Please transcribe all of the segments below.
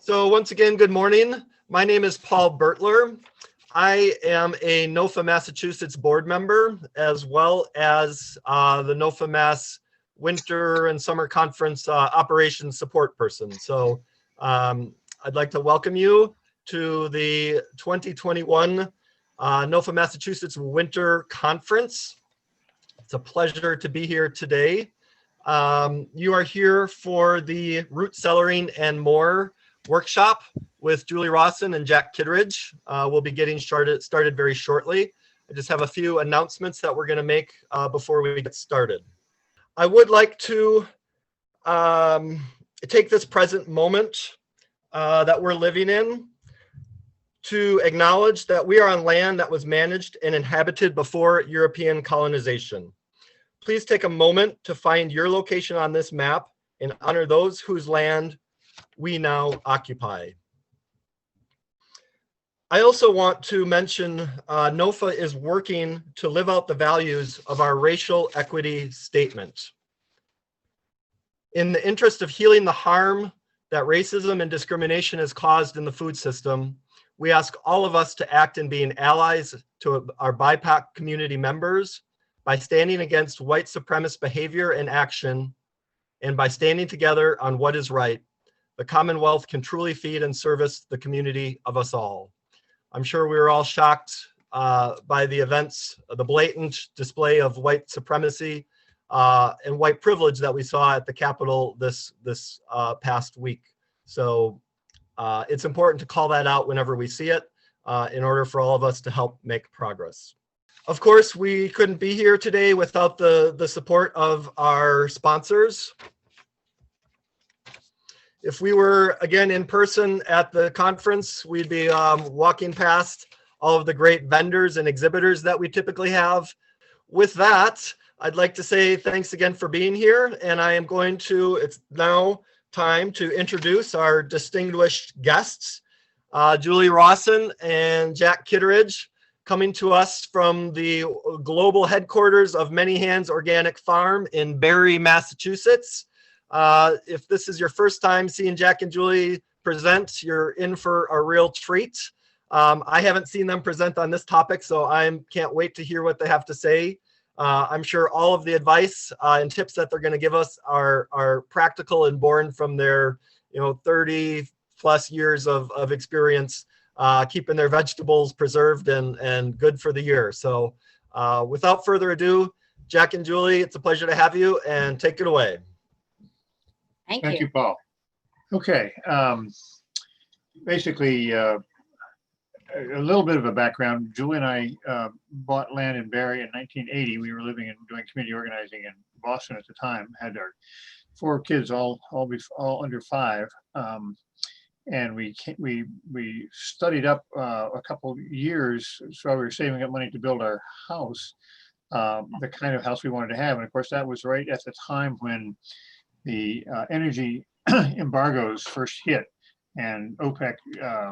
So once again, good morning. My name is Paul Bertler. I am a NOFA Massachusetts board member, as well as the NOFA Mass Winter and Summer Conference operations support person. So I'd like to welcome you to the 2021 NOFA Massachusetts Winter Conference. It's a pleasure to be here today. You are here for the root cellaring and more workshop with Julie Rawson and Jack Kitteridge. We'll be getting started very shortly. I just have a few announcements that we're going to make before we get started. I would like to take this present moment that we're living in to acknowledge that we are on land that was managed and inhabited before European colonization. Please take a moment to find your location on this map and honor those whose land we now occupy. I also want to mention NOFA is working to live out the values of our racial equity statement. In the interest of healing the harm that racism and discrimination has caused in the food system, we ask all of us to act in being allies to our BIPOC community members by standing against white supremacist behavior and action, and by standing together on what is right. The Commonwealth can truly feed and service the community of us all. I'm sure we were all shocked by the events, the blatant display of white supremacy and white privilege that we saw at the Capitol this past week. So it's important to call that out whenever we see it in order for all of us to help make progress. Of course, we couldn't be here today without the support of our sponsors. If we were, again, in person at the conference, we'd be walking past all of the great vendors and exhibitors that we typically have. With that, I'd like to say thanks again for being here, and I am going to, it's now time to introduce our distinguished guests, Julie Rawson and Jack Kitteridge, coming to us from the global headquarters of Many Hands Organic Farm in Barre, Massachusetts. If this is your first time seeing Jack and Julie present, you're in for a real treat. I haven't seen them present on this topic, so I can't wait to hear what they have to say. I'm sure all of the advice and tips that they're going to give us are practical and born from their 30 plus years of experience keeping their vegetables preserved and good for the year. So without further ado, Jack and Julie, it's a pleasure to have you, and take it away. Thank you, Paul. Okay, basically a little bit of a background. Julie and I bought land in Barre in 1980. We were living and doing community organizing in Boston at the time. Had our 4 kids, all under 5, and we studied up a couple years. So we were saving up money to build our house, the kind of house we wanted to have, and of course that was right at the time when the energy embargoes first hit, and OPEC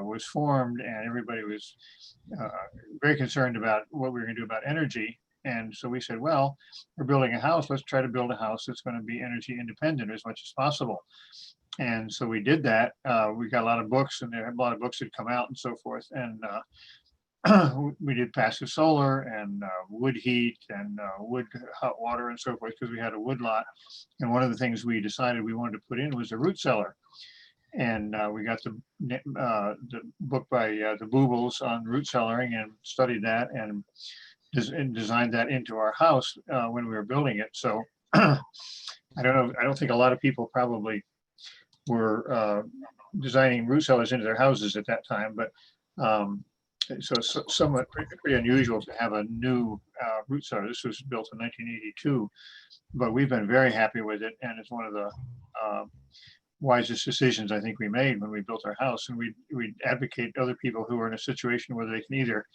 was formed, and everybody was very concerned about what we were going to do about energy. And so we said, well, we're building a house. Let's try to build a house that's going to be energy independent as much as possible. And so we did that. We got a lot of books, and there a lot of books had come out and so forth. And we did passive solar and wood heat and wood hot water and so forth, because we had a wood lot. And one of the things we decided we wanted to put in was a root cellar. And we got the book by the Boobles on root cellaring and studied that and designed that into our house when we were building it. So I don't think a lot of people probably were designing root cellars into their houses at that time, but so it's somewhat pretty unusual to have a new root cellar. This was built in 1982, but we've been very happy with it, and it's one of the wisest decisions I think we made when we built our house. And we advocate other people who are in a situation where they can either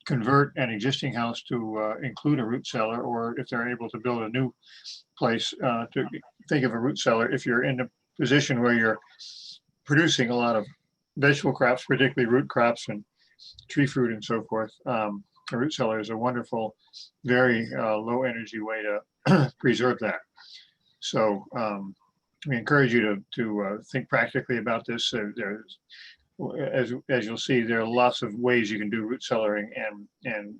convert an existing house to include a root cellar, or if they're able to build a new place, to think of a root cellar if you're in a position where you're producing a lot of vegetable crops, particularly root crops and tree fruit and so forth. A root cellar is a wonderful, very low energy way to preserve that. So we encourage you to think practically about this. There's, as you'll see, there are lots of ways you can do root cellaring, and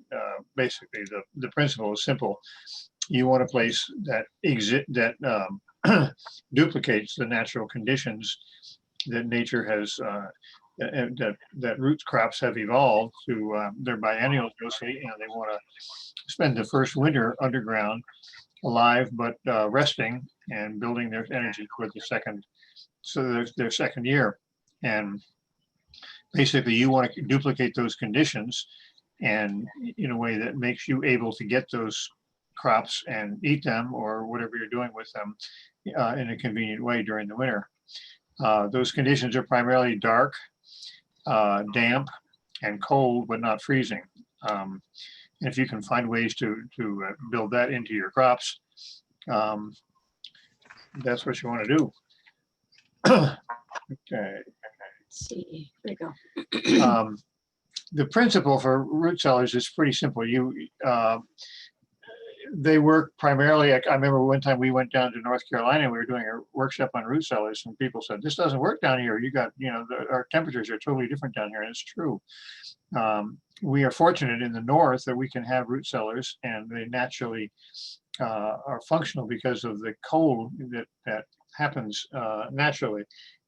basically the principle is simple. You want a place that duplicates the natural conditions that nature has, that root crops have evolved to. They're biennials mostly, and they want to spend the first winter underground, alive but resting and building their energy for the second, so their second year. And basically, you want to duplicate those conditions, and in a way that makes you able to get those crops and eat them, or whatever you're doing with them, in a convenient way during the winter. Those conditions are primarily dark, damp, and cold, but not freezing. If you can find ways to build that into your crops, that's what you want to do. Okay. Let's see, here we go. The principle for root cellars is pretty simple. They work primarily. I remember one time we went down to North Carolina. We were doing a workshop on root cellars, and people said, "This doesn't work down here. You got, our temperatures are totally different down here," and it's true. We are fortunate in the north that we can have root cellars, and they naturally are functional because of the cold that happens naturally.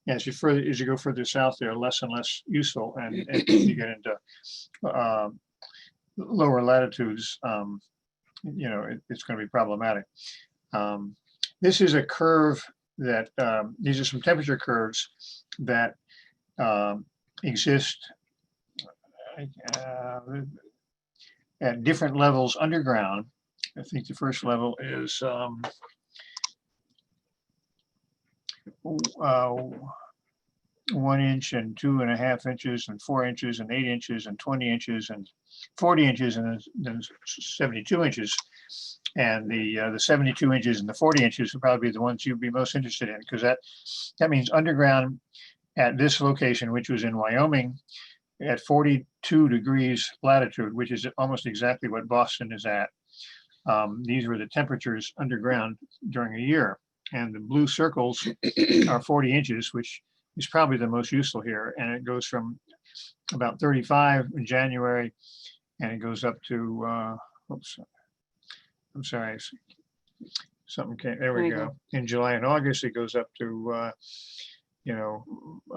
As you go further south, they're less and less useful, and you get into lower latitudes, it's going to be problematic. This is a curve that these are some temperature curves that exist at different levels underground. I think the first level is 1 inch and 2.5 inches and 4 inches and 8 inches and 20 inches and 40 inches and then 72 inches. And the 72 inches and the 40 inches would probably be the ones you'd be most interested in, because that means underground at this location, which was in Wyoming, at 42 degrees latitude, which is almost exactly what Boston is at. These were the temperatures underground during a year. And the blue circles are 40 inches, which is probably the most useful here. And it goes from about 35 in January, and it goes up to, oops, I'm sorry, something came, there we go. In July and August, it goes up to,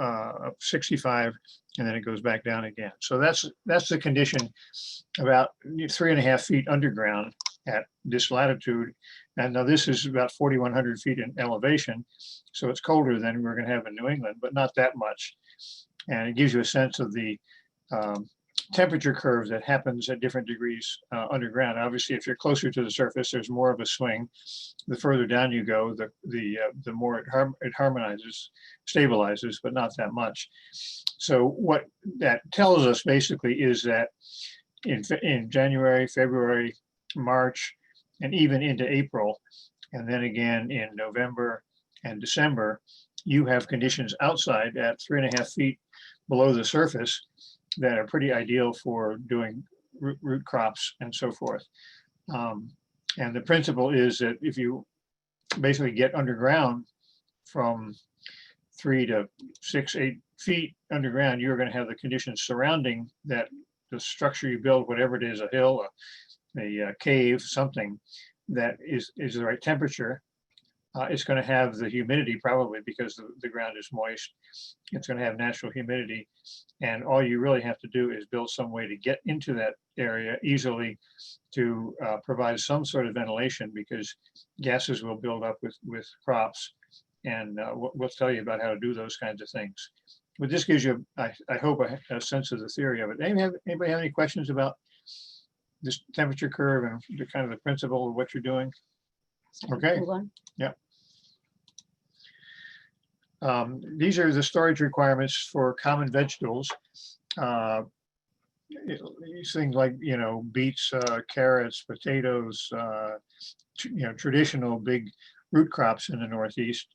up 65, and then it goes back down again. So that's the condition about 3.5 feet underground at this latitude. And now this is about 4,100 feet in elevation. So it's colder than we're going to have in New England, but not that much. And it gives you a sense of the temperature curve that happens at different degrees underground. Obviously, if you're closer to the surface, there's more of a swing. The further down you go, the more it harmonizes, stabilizes, but not that much. So what that tells us basically is that in January, February, March, and even into April, and then again in November and December, you have conditions outside at 3.5 feet below the surface that are pretty ideal for doing root crops and so forth. And the principle is that if you basically get underground from 3 to 6, 8 feet underground, you're going to have the conditions surrounding that, the structure you build, whatever it is, a hill, a cave, something that is the right temperature. It's going to have the humidity, probably because the ground is moist. It's going to have natural humidity. And all you really have to do is build some way to get into that area easily to provide some sort of ventilation, because gases will build up with crops. And we'll tell you about how to do those kinds of things. But this gives you, I hope, a sense of the theory of it. Anybody have any questions about this temperature curve and the kind of the principle of what you're doing? Okay. Yeah. These are the storage requirements for common vegetables. These things like, beets, carrots, potatoes, traditional big root crops in the Northeast.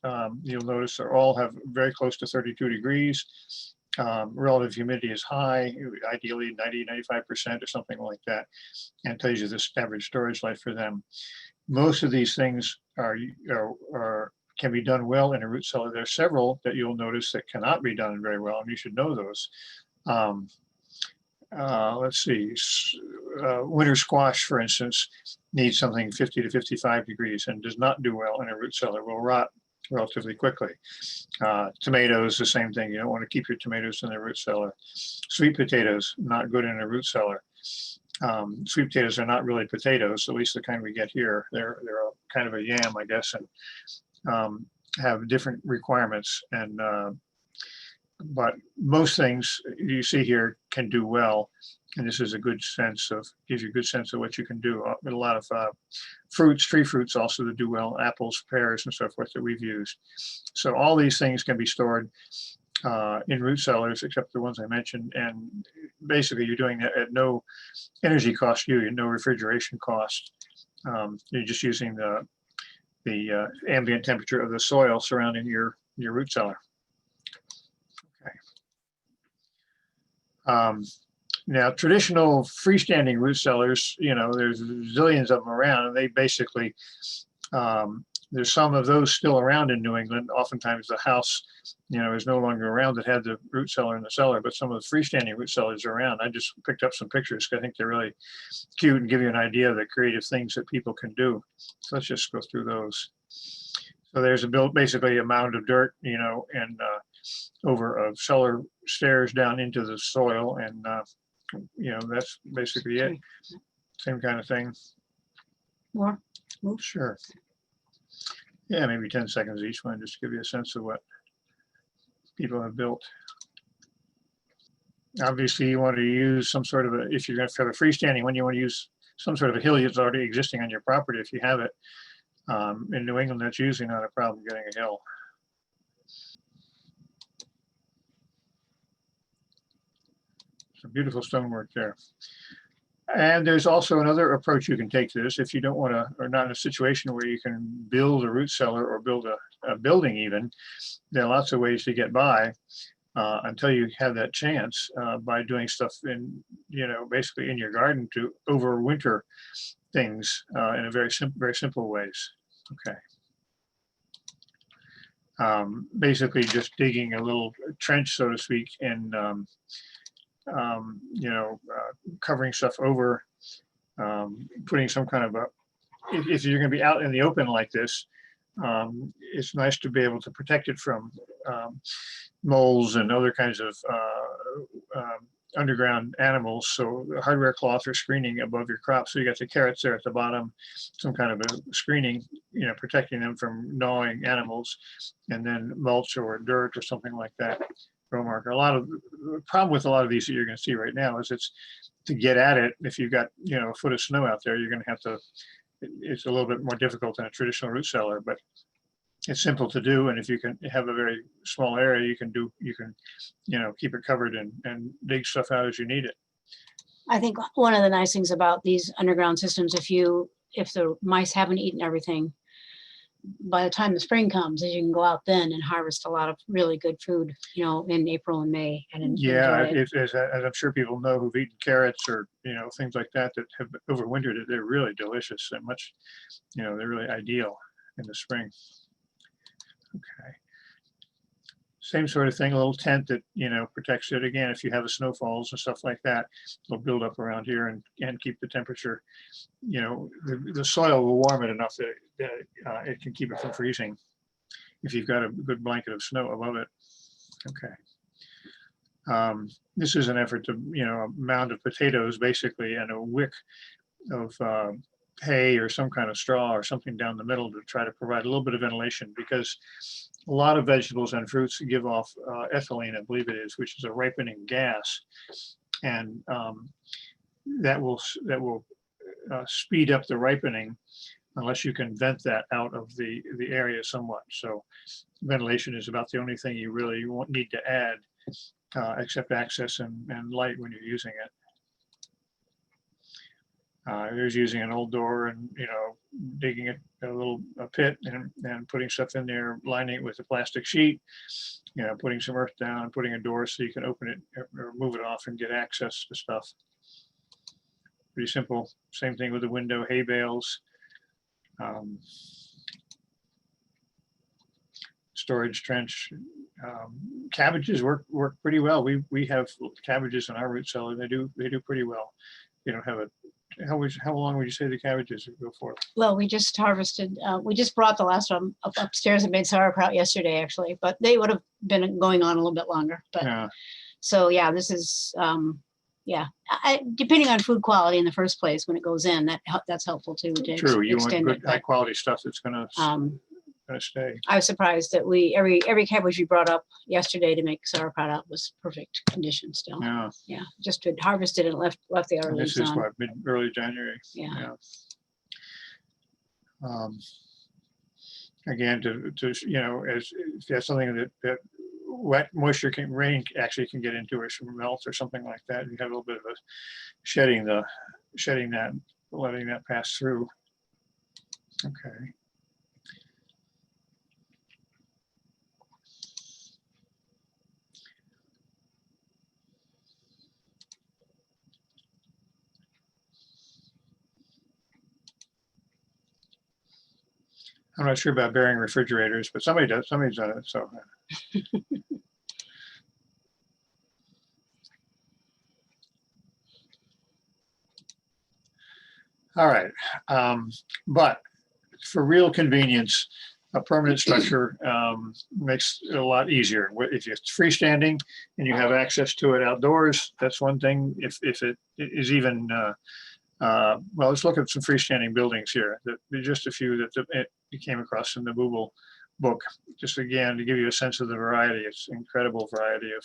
You'll notice they all have very close to 32 degrees. Relative humidity is high, ideally 90–95% or something like that, and it tells you the average storage life for them. Most of these things are can be done well in a root cellar. There are several that you'll notice that cannot be done very well, and you should know those. Let's see, winter squash, for instance, needs something 50 to 55 degrees and does not do well in a root cellar, will rot relatively quickly. Tomatoes, the same thing. You don't want to keep your tomatoes in the root cellar. Sweet potatoes, not good in a root cellar. Sweet potatoes are not really potatoes, at least the kind we get here. They're a kind of a yam, I guess, and have different requirements. And but most things you see here can do well, and this is a good sense of, gives you a good sense of what you can do. A lot of fruits, tree fruits also that do well, apples, pears, and so forth that we've used. So all these things can be stored in root cellars, except the ones I mentioned, and basically you're doing it at no energy cost to you, no refrigeration cost. You're just using the ambient temperature of the soil surrounding your root cellar. Now, traditional freestanding root cellars, you know, there's zillions of them around, and they basically, there's some of those still around in New England. Oftentimes the house, you know, is no longer around that had the root cellar in the cellar, but some of the freestanding root cellars are around. I just picked up some pictures because I think they're really cute and give you an idea of the creative things that people can do. So let's just go through those. So there's basically a mound of dirt, you know, and over a cellar stairs down into the soil, and you know, that's basically it. Same kind of thing. More? Sure. Yeah, maybe 10 seconds each one, just to give you a sense of what people have built. Obviously, you want to use some sort of a, if you're going to have a freestanding one, you want to use some sort of a hill that's already existing on your property if you have it. In New England, that's usually not a problem getting a hill. Some beautiful stonework there. And there's also another approach you can take to this if you don't want to, or not in a situation where you can build a root cellar or build a building even. There are lots of ways to get by until you have that chance by doing stuff in, you know, basically in your garden to overwinter things in a very simple ways. Okay. Basically just digging a little trench, so to speak, and you know, covering stuff over, putting some kind of a, if you're going to be out in the open like this, it's nice to be able to protect it from moles and other kinds of underground animals. So the hardware cloth or screening above your crop. So you got the carrots there at the bottom, some kind of a screening, you know, protecting them from gnawing animals, and then mulch or dirt or something like that. Row marker. A lot of the problem with a lot of these that you're going to see right now is it's to get at it. If you've got, you know, a foot of snow out there, you're going to have to, it's a little bit more difficult than a traditional root cellar, but it's simple to do. And if you can have a very small area, you can, you know, keep it covered and dig stuff out as you need it. I think one of the nice things about these underground systems, if the mice haven't eaten everything, by the time the spring comes, you can go out then and harvest a lot of really good food, you know, in April and May. And yeah, as I'm sure people know who've eaten carrots or, you know, things like that have overwintered it, they're really delicious and much, you know, they're really ideal in the spring. Okay. Same sort of thing, a little tent that, you know, protects it. Again, if you have a snowfalls and stuff like that, it'll build up around here and keep the temperature, you know, the soil will warm it enough that it can keep it from freezing if you've got a good blanket of snow above it. Okay. This is an effort to, you know, a mound of potatoes basically and a wick of hay or some kind of straw or something down the middle to try to provide a little bit of ventilation, because a lot of vegetables and fruits give off ethylene, I believe it is, which is a ripening gas, and that will speed up the ripening unless you can vent that out of the area somewhat. So ventilation is about the only thing you really won't need to add, except access and light when you're using it. There's using an old door and, you know, digging a pit and putting stuff in there, lining it with a plastic sheet, you know, putting some earth down, putting a door so you can open it or move it off and get access to stuff. Pretty simple. Same thing with the window, hay bales. storage trench. Cabbages work pretty well. We have cabbages in our root cellar. They do pretty well. You don't have a, how long would you say the cabbages go for? Well, we just harvested, we just brought the last one upstairs and made sauerkraut yesterday, actually, but they would have been going on a little bit longer. But Yeah. so, yeah, this is, yeah, depending on food quality in the first place, when it goes in, that's helpful too. To True. You want extend good, it, high but, quality stuff that's gonna stay. I was surprised that every cabbage we brought up yesterday to make sauerkraut out was perfect condition still. Yeah. Yeah, just had harvested and left the other And leaves this is on. what, early January. Yeah. Again, to you know, as if you have something that wet moisture rain actually can get into, or some melt or something like that, you have a little bit of a shedding that, letting that pass through. Okay. I'm not sure about burying refrigerators, but somebody does. Somebody's done it. So. All right. But for real convenience, a permanent structure makes it a lot easier. If it's freestanding and you have access to it outdoors, that's one thing. If it is even, well, let's look at some freestanding buildings here. Just a few that you came across in the Booble book. Just again, to give you a sense of the variety, it's incredible variety of,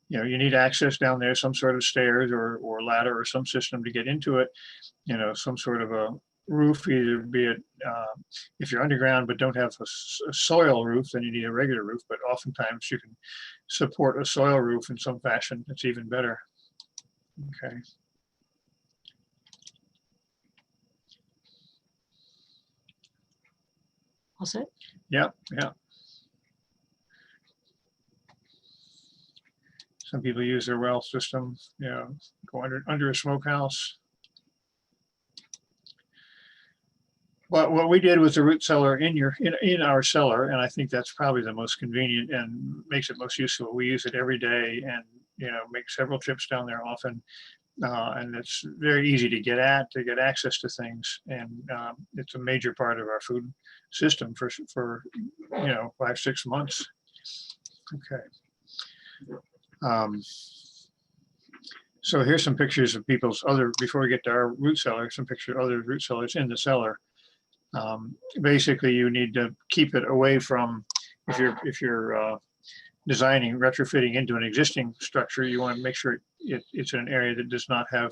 you know, you need access down there, some sort of stairs or ladder or some system to get into it, you know, some sort of a roof, either be it, if you're underground but don't have a soil roof, then you need a regular roof, but oftentimes you can support a soil roof in some fashion. It's even better. Okay. All set? Yeah, yeah. Some people use their well system, you know, go under a smokehouse. But what we did was the root cellar in our cellar, and I think that's probably the most convenient and makes it most useful. We use it every day, and you know, make several trips down there often, and it's very easy to get access to things, and it's a major part of our food system for you know 5-6 months. Okay. So here's some pictures of people's other, before we get to our root cellar, some pictures of other root cellars in the cellar. Basically, you need to keep it away from, if you're designing, retrofitting into an existing structure, you want to make sure it's in an area that does not have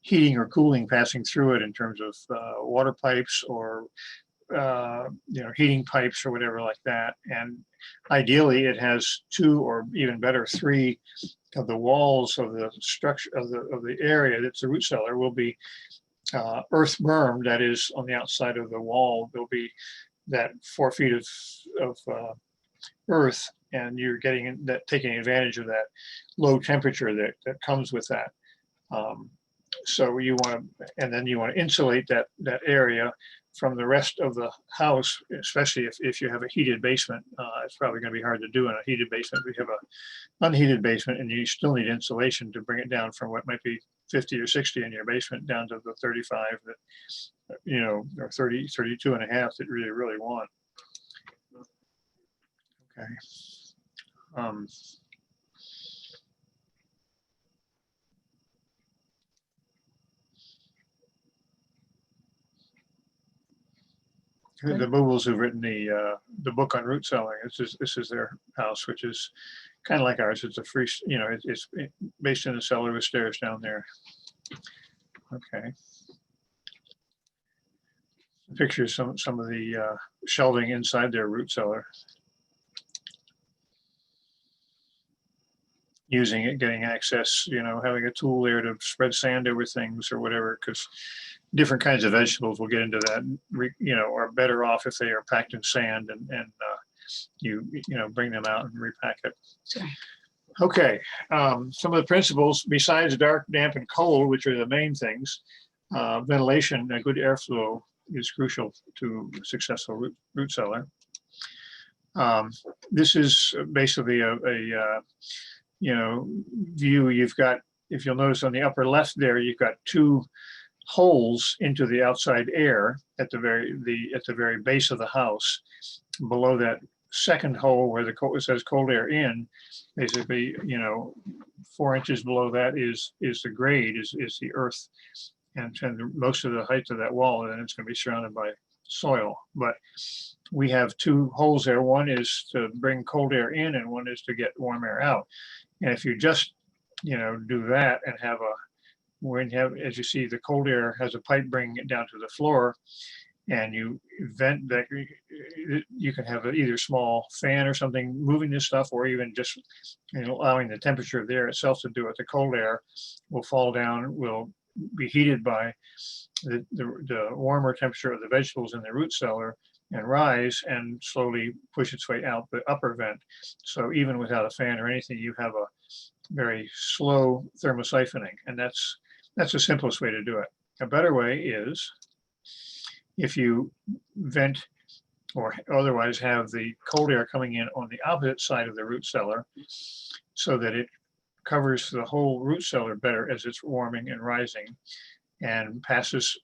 heating or cooling passing through it in terms of water pipes or you know, heating pipes or whatever like that. And ideally, it has 2 or even better 3 of the walls of the structure of the area that's the root cellar will be earth berm. That is, on the outside of the wall, there'll be that 4 feet of earth, and you're getting that, taking advantage of that low temperature that comes with that. So you want to, and then you want to insulate that area from the rest of the house, especially if you have a heated basement. It's probably going to be hard to do in a heated basement. We have a unheated basement, and you still need insulation to bring it down from what might be 50 or 60 in your basement down to the 35 that, you know, or 30, 32 and a half that you really want. Okay. The Boobles who've written the book on root cellar. This is their house, which is kind of like ours. It's a free, you know, it's based in a cellar with stairs down there. Okay. Pictures some of the shelving inside their root cellar. Using it, getting access, you know, having a tool there to spread sand over things or whatever, because different kinds of vegetables will get into that, you know, are better off if they are packed in sand, and you know, bring them out and repack it. Sorry. Okay, some of the principles besides dark, damp, and cold, which are the main things, ventilation, a good airflow is crucial to a successful root cellar. This is basically a view. You've got, if you'll notice on the upper left there, you've got two holes into the outside air at the very base of the house. Below that second hole where it says cold air in, basically, 4 inches below that is the grade, is the earth, and most of the height of that wall, and it's going to be surrounded by soil. But we have two holes there. One is to bring cold air in, and one is to get warm air out. And if you just, do that and as you see, the cold air has a pipe bringing it down to the floor, and you vent that, you can have either small fan or something moving this stuff, or even just allowing the temperature of the air itself to do it. The cold air will fall down, will be heated by the warmer temperature of the vegetables in the root cellar, and rise and slowly push its way out the upper vent. So even without a fan or anything, you have a very slow thermosiphoning, and that's the simplest way to do it. A better way is if you vent or otherwise have the cold air coming in on the opposite side of the root cellar, so that it covers the whole root cellar better as it's warming and rising, and passes,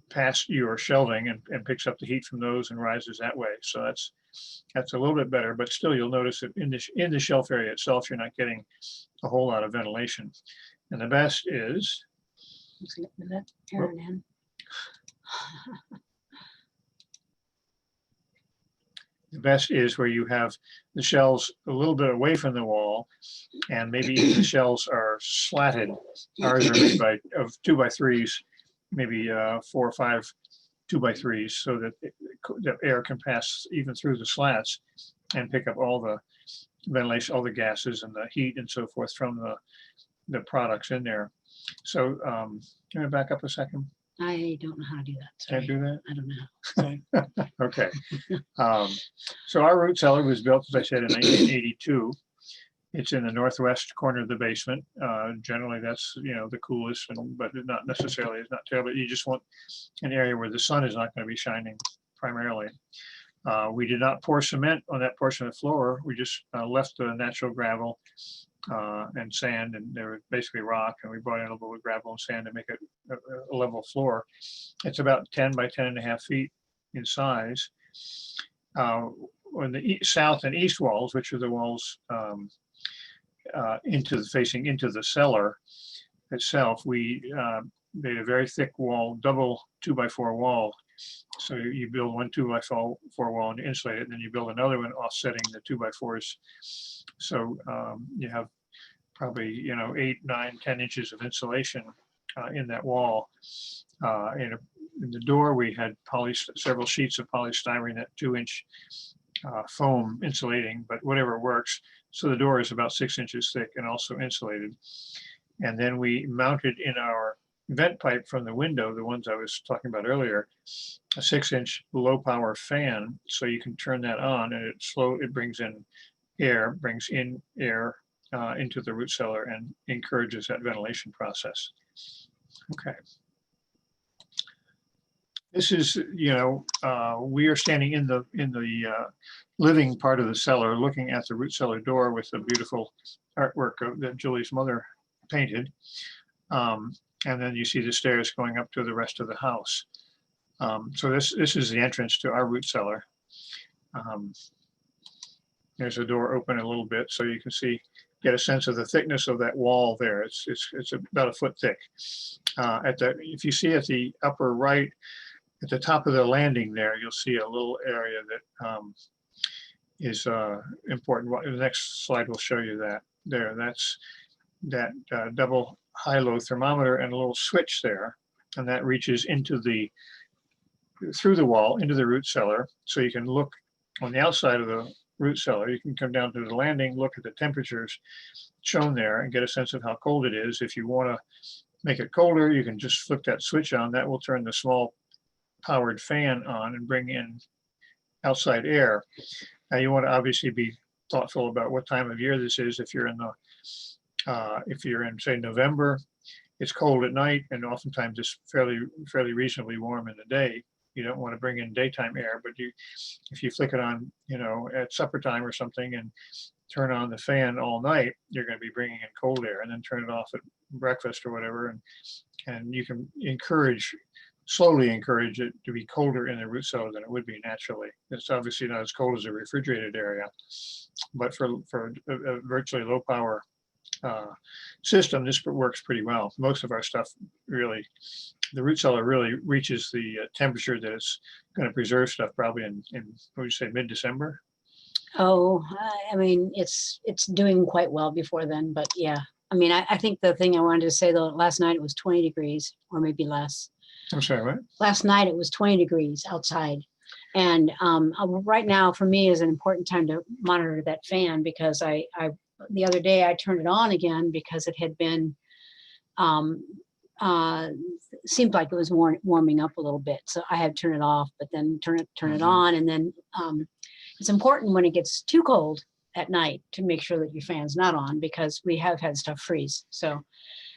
past your shelving and picks up the heat from those and rises that way. So that's a little bit better, but still you'll notice that in the shelf area itself, you're not getting a whole lot of ventilation. And the best is, where you have the shelves a little bit away from the wall, and maybe even the shelves are slatted. Ours are made of 2x3s, maybe 4 or 5 2x3s, so that the air can pass even through the slats and pick up all the ventilation, all the gases and the heat and so forth from the products in there. So can I back up a second? I don't know how to do that. Sorry. Can't do that? I don't know. Okay. So our root cellar was built, as I said, in 1982. It's in the northwest corner of the basement. Generally, that's the coolest, but not necessarily. It's not terrible. You just want an area where the sun is not going to be shining primarily. We did not pour cement on that portion of the floor. We just left the natural gravel and sand, and they were basically rock, and we brought in a little bit of gravel and sand to make it a level floor. It's about 10 by 10.5 feet in size. On the south and east walls, which are the walls facing into the cellar itself, we made a very thick wall, double 2x4 wall. So you build one 2x4 wall and insulate it, and then you build another one offsetting the 2x4s. So you have probably 8, 9, 10 inches of insulation in that wall. In the door, we had several sheets of polystyrene at 2-inch foam insulating, but whatever works. So the door is about 6 inches thick and also insulated. And then we mounted in our vent pipe from the window, the ones I was talking about earlier, a 6-inch low power fan. So you can turn that on, and it brings in air into the root cellar and encourages that ventilation process. Okay. This is, we are standing in the living part of the cellar, looking at the root cellar door with the beautiful artwork that Julie's mother painted. And then you see the stairs going up to the rest of the house. So this is the entrance to our root cellar. There's a door open a little bit, so you can get a sense of the thickness of that wall there. It's about a foot thick. If you see at the upper right, at the top of the landing there, you'll see a little area that is important. The next slide will show you that. That's that double high-low thermometer and a little switch there, and that reaches through the wall into the root cellar. So you can look on the outside of the root cellar. You can come down to the landing, look at the temperatures shown there, and get a sense of how cold it is. If you want to make it colder, you can just flip that switch on. That will turn the small powered fan on and bring in outside air. Now you want to obviously be thoughtful about what time of year this is. If you're in say November, it's cold at night, and oftentimes it's fairly reasonably warm in the day. you don't want to bring in daytime air, but if you flick it on, at supper time or something and turn on the fan all night, you're going to be bringing in cold air, and then turn it off at breakfast or whatever. And you can slowly encourage it to be colder in the root cellar than it would be naturally. It's obviously not as cold as a refrigerated area, but for a virtually low power system, this works pretty well. Most of our stuff really, the root cellar really reaches the temperature that it's going to preserve stuff probably in what would you say, mid-December? Oh, I mean, it's doing quite well before then, but yeah. I mean, I think the thing I wanted to say though, last night it was 20 degrees or maybe less. I'm sorry, what? Last night it was 20 degrees outside. And right now for me is an important time to monitor that fan, because I the other day I turned it on again because it had been, seemed like it was warming up a little bit. So I had to turn it off, but then turn it on. And then it's important when it gets too cold at night to make sure that your fan's not on, because we have had stuff freeze. So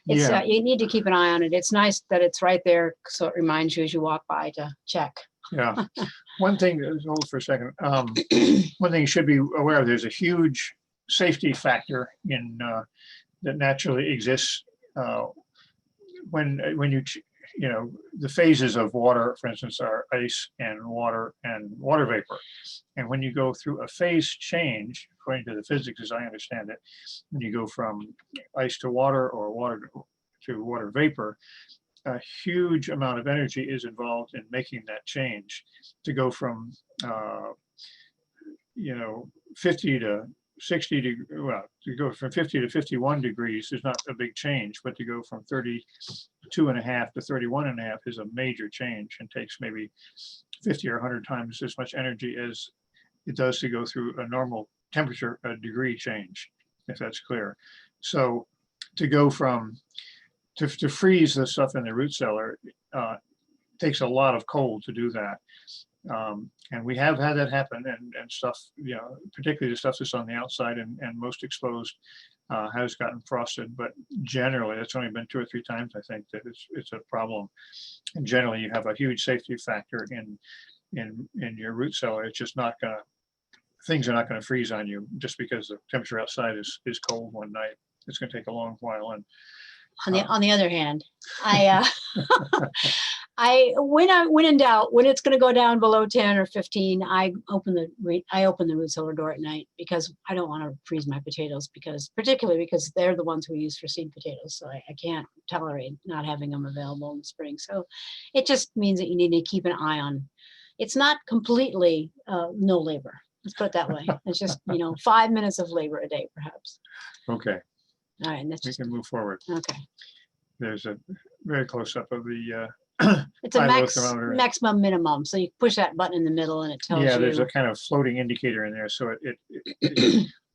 it's you need to keep an eye on it. It's nice that it's right there, so it reminds you as you walk by to check. Yeah. One thing, hold for a second. One thing you should be aware of, there's a huge safety factor in that naturally exists when the phases of water, for instance, are ice and water vapor. And when you go through a phase change, according to the physics as I understand it, when you go from ice to water or water to water vapor, a huge amount of energy is involved in making that change. To go from 50 to 60 to go from 50 to 51 degrees is not a big change, but to go from 32.5 to 31.5 is a major change, and takes maybe 50 or 100 times as much energy as it does to go through a normal temperature, a degree change, if that's clear. So to go from to freeze the stuff in the root cellar takes a lot of cold to do that. And we have had that happen, and stuff, particularly the stuff that's on the outside and most exposed has gotten frosted, but generally it's only been 2 or 3 times, I think, that it's a problem. And generally you have a huge safety factor in your root cellar. It's just not gonna, things are not gonna freeze on you just because the temperature outside is cold one night. It's gonna take a long while. And on the other hand, when in doubt, when it's going to go down below 10 or 15, I open the root cellar door at night, because I don't want to freeze my potatoes, particularly because they're the ones we use for seed potatoes. So I can't tolerate not having them available in the spring. So it just means that you need to keep an eye on. It's not completely no labor. Let's put it that way. It's just 5 minutes of labor a day, perhaps. okay, All right, and that's we just can move forward. okay. There's a very close up of the It's a high-low thermometer. maximum minimum. So you push that button in the middle and it tells you. Yeah, there's a kind of floating indicator in there. So it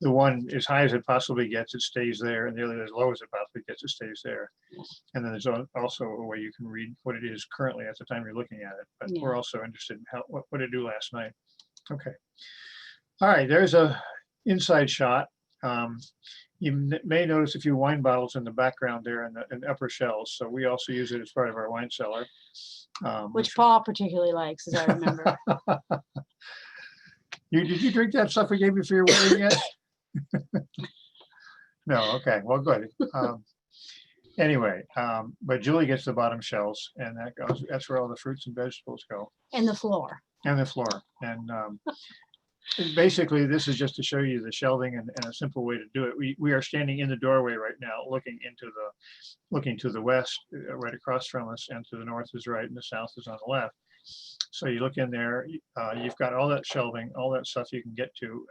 the one as high as it possibly gets, it stays there, and the other as low as it possibly gets, it stays there. And then there's also a way you can read what it is currently at the time you're looking at it. But we're also interested in what did it do last night. Okay. All right, there's a inside shot. You may notice a few wine bottles in the background there in the upper shelves. So we also use it as part of our wine cellar. Which Paul particularly likes, as I remember. Did you drink that stuff we gave you for your wedding yet? No, okay, well, good. Anyway, but Julie gets the bottom shelves, and that's where all the fruits and vegetables go. And the floor. And the floor. And basically, this is just to show you the shelving and a simple way to do it. We are standing in the doorway right now, looking to the west, right across from us, and to the north is right, and the south is on the left. So you look in there, you've got all that shelving, all that stuff you can get to.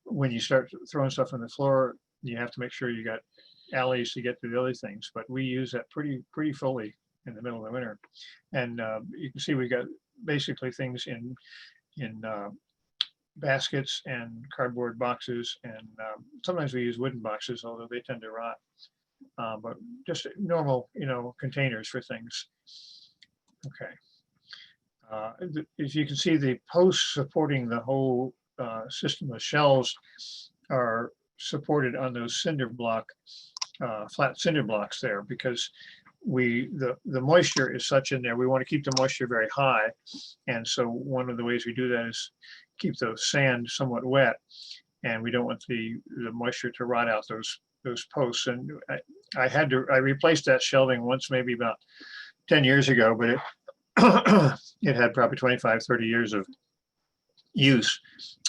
When you start throwing stuff on the floor, you have to make sure you got alleys to get to the other things. But we use that pretty fully in the middle of the winter. And you can see we got basically things in baskets and cardboard boxes, and sometimes we use wooden boxes, although they tend to rot. But just normal, containers for things. Okay. If you can see, the posts supporting the whole system of shelves are supported on those flat cinder blocks there, because the moisture is such in there, we want to keep the moisture very high. And so one of the ways we do that is keep the sand somewhat wet, and we don't want the moisture to rot out those posts. And I replaced that shelving once, maybe about 10 years ago, but it had probably 25, 30 years of use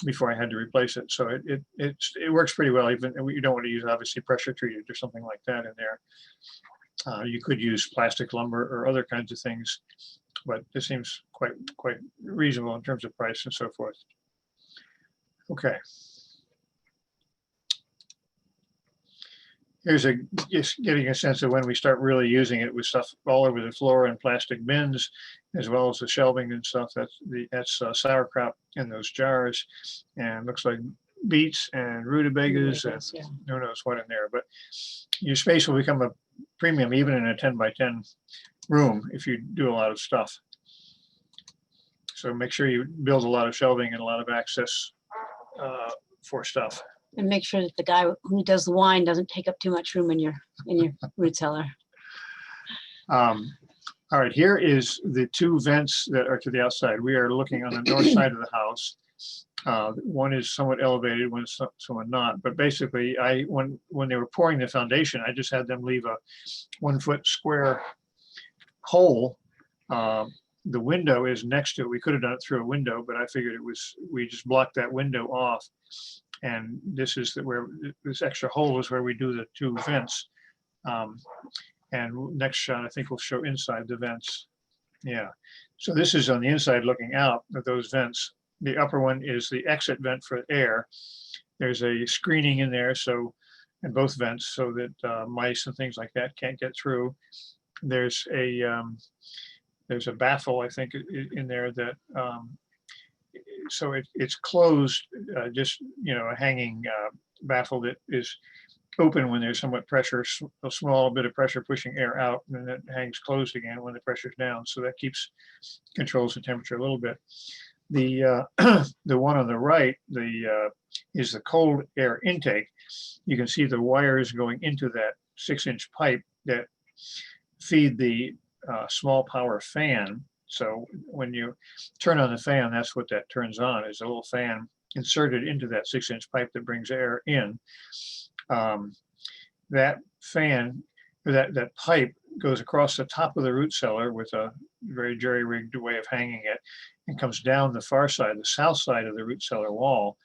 before I had to replace it. So it works pretty well. Even you don't want to use obviously pressure treated or something like that in there. You could use plastic lumber or other kinds of things, but this seems quite reasonable in terms of price and so forth. Okay. Here's just getting a sense of when we start really using it with stuff all over the floor and plastic bins, as well as the shelving and stuff. That's sauerkraut in those jars, and looks like beets and rutabagas and Yeah. who knows what in there. But your space will become a premium even in a 10 by 10 room if you do a lot of stuff. So make sure you build a lot of shelving and a lot of access for stuff. And make sure that the guy who does the wine doesn't take up too much room in your root cellar. All right, here is the two vents that are to the outside. We are looking on the north side of the house. One is somewhat elevated, one is somewhat not. But basically, when they were pouring the foundation, I just had them leave a 1 foot square hole. The window is next to it. We could have done it through a window, but I figured we just blocked that window off. And this is where this extra hole is where we do the two vents. And next shot, I think we'll show inside the vents. Yeah. So this is on the inside looking out of those vents. The upper one is the exit vent for air. There's a screening in there, in both vents, so that mice and things like that can't get through. There's a baffle, I think, in there that so it's closed, just a hanging baffle that is open when there's somewhat pressure, a small bit of pressure pushing air out, and then it hangs closed again when the pressure's down. So that controls the temperature a little bit. The the one on the right, is the cold air intake. You can see the wires going into that 6-inch pipe that feed the small power fan. So when you turn on the fan, that's what that turns on, is a little fan inserted into that 6-inch pipe that brings air in. That fan, or that pipe, goes across the top of the root cellar with a very jerry-rigged way of hanging it, and comes down the far side, the south side of the root cellar wall,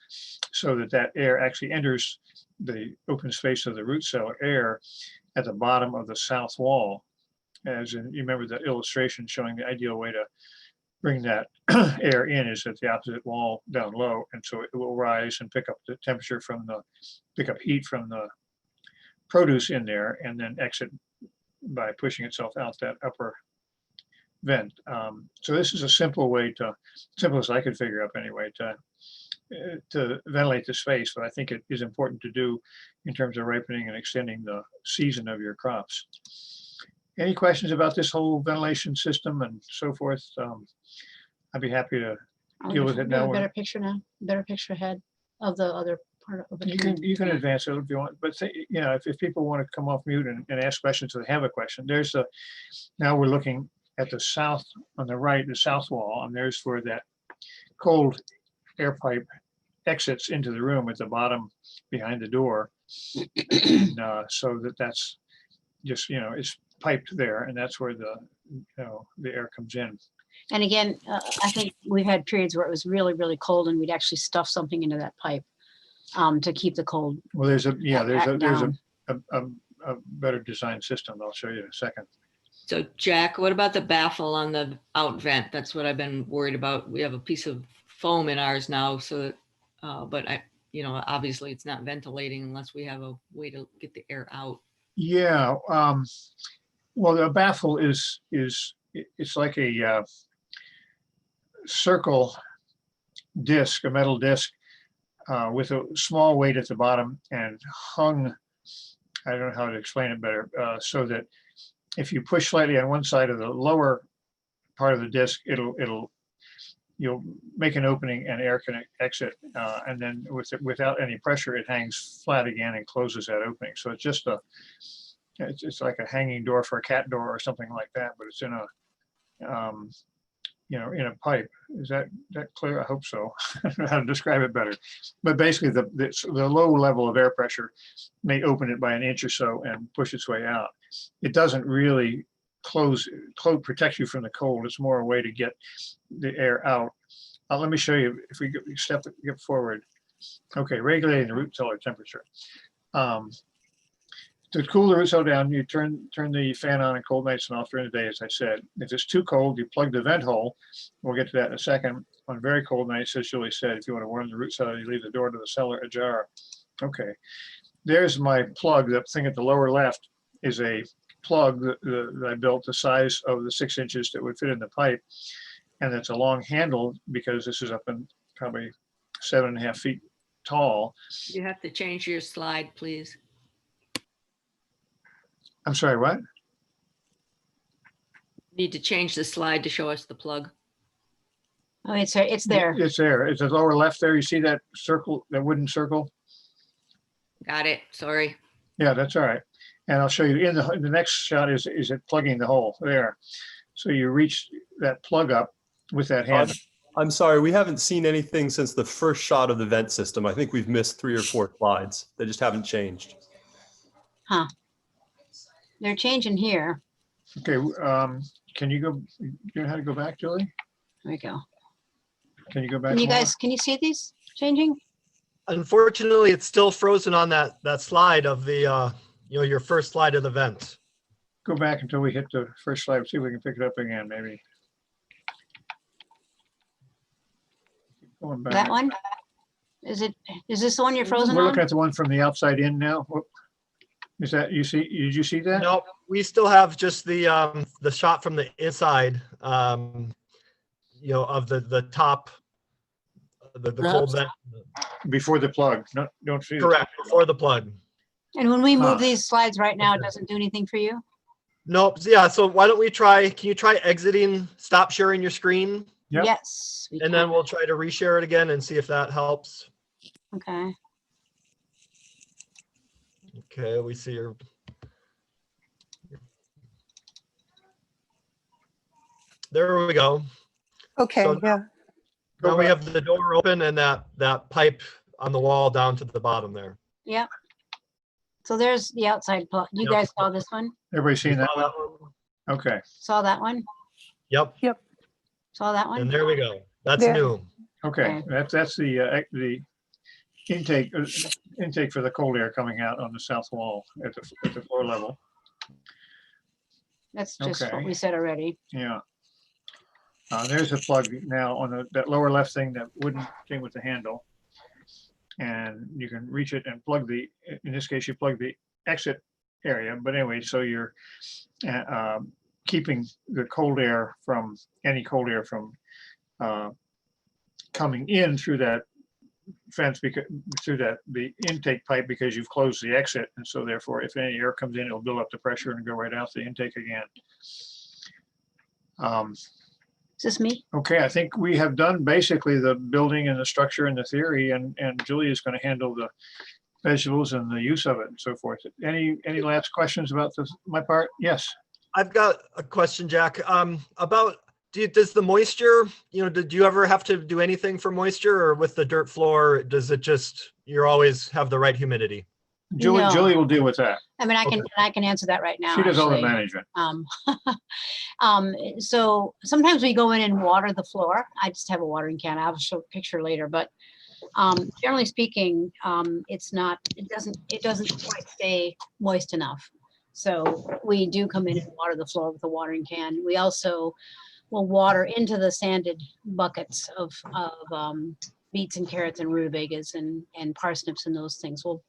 so that air actually enters the open space of the root cellar air at the bottom of the south wall. As in, you remember the illustration showing the ideal way to bring that air in is at the opposite wall down low, and so it will rise and pick up the temperature pick up heat from the produce in there, and then exit by pushing itself out that upper vent. So this is a simple way simplest I could figure up anyway, to ventilate the space, but I think it is important to do in terms of ripening and extending the season of your crops. Any questions about this whole ventilation system and so forth? I'd be happy to deal with it now. Better picture ahead of the other part of it. You can advance it if you want, but if people want to come off mute and ask questions, or they have a question, now we're looking at the south, on the right, the south wall, and there's where that cold air pipe exits into the room at the bottom behind the door. And, so that's just, it's piped there, and that's where the air comes in. And again, I think we've had periods where it was really, really cold, and we'd actually stuff something into that pipe to keep the cold. Well, there's a better design system. I'll show you in a second. So Jack, what about the baffle on the out vent? That's what I've been worried about. We have a piece of foam in ours now, so but obviously it's not ventilating unless we have a way to get the air out. Yeah. Well, the baffle it's like a circle disc, a metal disc, with a small weight at the bottom and hung. I don't know how to explain it better. So that if you push slightly on one side of the lower part of the disc, you'll make an opening and air can exit, and then without any pressure, it hangs flat again and closes that opening. So it's just it's like a hanging door for a cat door or something like that, but it's in a, in a pipe. Is that clear? I hope so. I don't know how to describe it better. But basically the low level of air pressure may open it by an inch or so and push its way out. It doesn't really protect you from the cold. It's more a way to get the air out. Let me show you if we get forward. Okay, regulating the root cellar temperature. To cool the root cellar down, you turn the fan on on cold nights and off during the day, as I said. If it's too cold, you plug the vent hole. We'll get to that in a second. On very cold nights, as Julie said, if you want to warm the root cellar, you leave the door to the cellar ajar. Okay, there's my plug. That thing at the lower left is a plug that I built the size of the 6 inches that would fit in the pipe. And it's a long handle because this is up in probably 7.5 feet tall. You have to change your slide, please. I'm sorry, what? Need to change the slide to show us the plug. Oh, it's there. It's there. It's the lower left there. You see that circle, that wooden circle? Got it. Sorry. Yeah, that's all right. And I'll show you in the next shot is it plugging the hole there. So you reach that plug up with that hand. I'm sorry, we haven't seen anything since the first shot of the vent system. I think we've missed 3 or 4 slides. They just haven't changed. Huh. They're changing here. Okay, can you go, you know how to go back, Julie? There we go. Can you go back? Can you more? guys, can you see these changing? Unfortunately, it's still frozen on that slide of the, your first slide of the vent. Go back until we hit the first slide, see if we can pick it up again, maybe. Going back. That one? Is this the one you're frozen We're on? looking at the one from the outside in now. Whoop. Is that, did you see that? Nope, we still have just the shot from the inside, of the top, the cold vent. Before the plug, no, don't see. Correct, before the plug. And when we move Huh. these slides right now, it doesn't do anything for you? Nope, yeah, so why don't we can you try exiting, stop sharing your screen? Yep. Yes. we And then can. we'll try to reshare it again and see if that helps. Okay. Okay, we see your. There we go. Okay, So- yeah. Now we have the door open and that pipe on the wall down to the bottom there. Yep. So there's the outside plug. You Yep. guys saw this one? Everybody seen that Saw one? that one? Okay, Saw that one? Yep, Saw that and one? there we go. That's There. new. okay, that's the intake for the cold air coming out on the south wall at the floor level. That's just what Okay. we said already. Yeah. There's a plug now on that lower left thing, that wooden thing with the handle. And you can reach it and plug in this case, you plug the exit area. But anyway, so you're keeping the any cold air from coming in through that fence, the intake pipe, because you've closed the exit. And so therefore, if any air comes in, it'll build up the pressure and go right out the intake again. Is this me? Okay, I think we have done basically the building and the structure and the theory, and Julie is going to handle the vegetables and the use of it and so forth. Any last questions about my part? Yes. I've got a question, Jack, about, does the moisture, did you ever have to do anything for moisture, or with the dirt floor, does it just, you always have the right humidity? Julie, No. Julie will deal with that. I mean, Okay. I can answer that right now. She does all the actually. management. So sometimes we go in and water the floor. I just have a watering can. I'll show a picture later, but generally speaking, it doesn't quite stay moist enough. So we do come in and water the floor with a watering can. We also will water into the sanded buckets of beets and carrots and rutabagas and parsnips and those things. We'll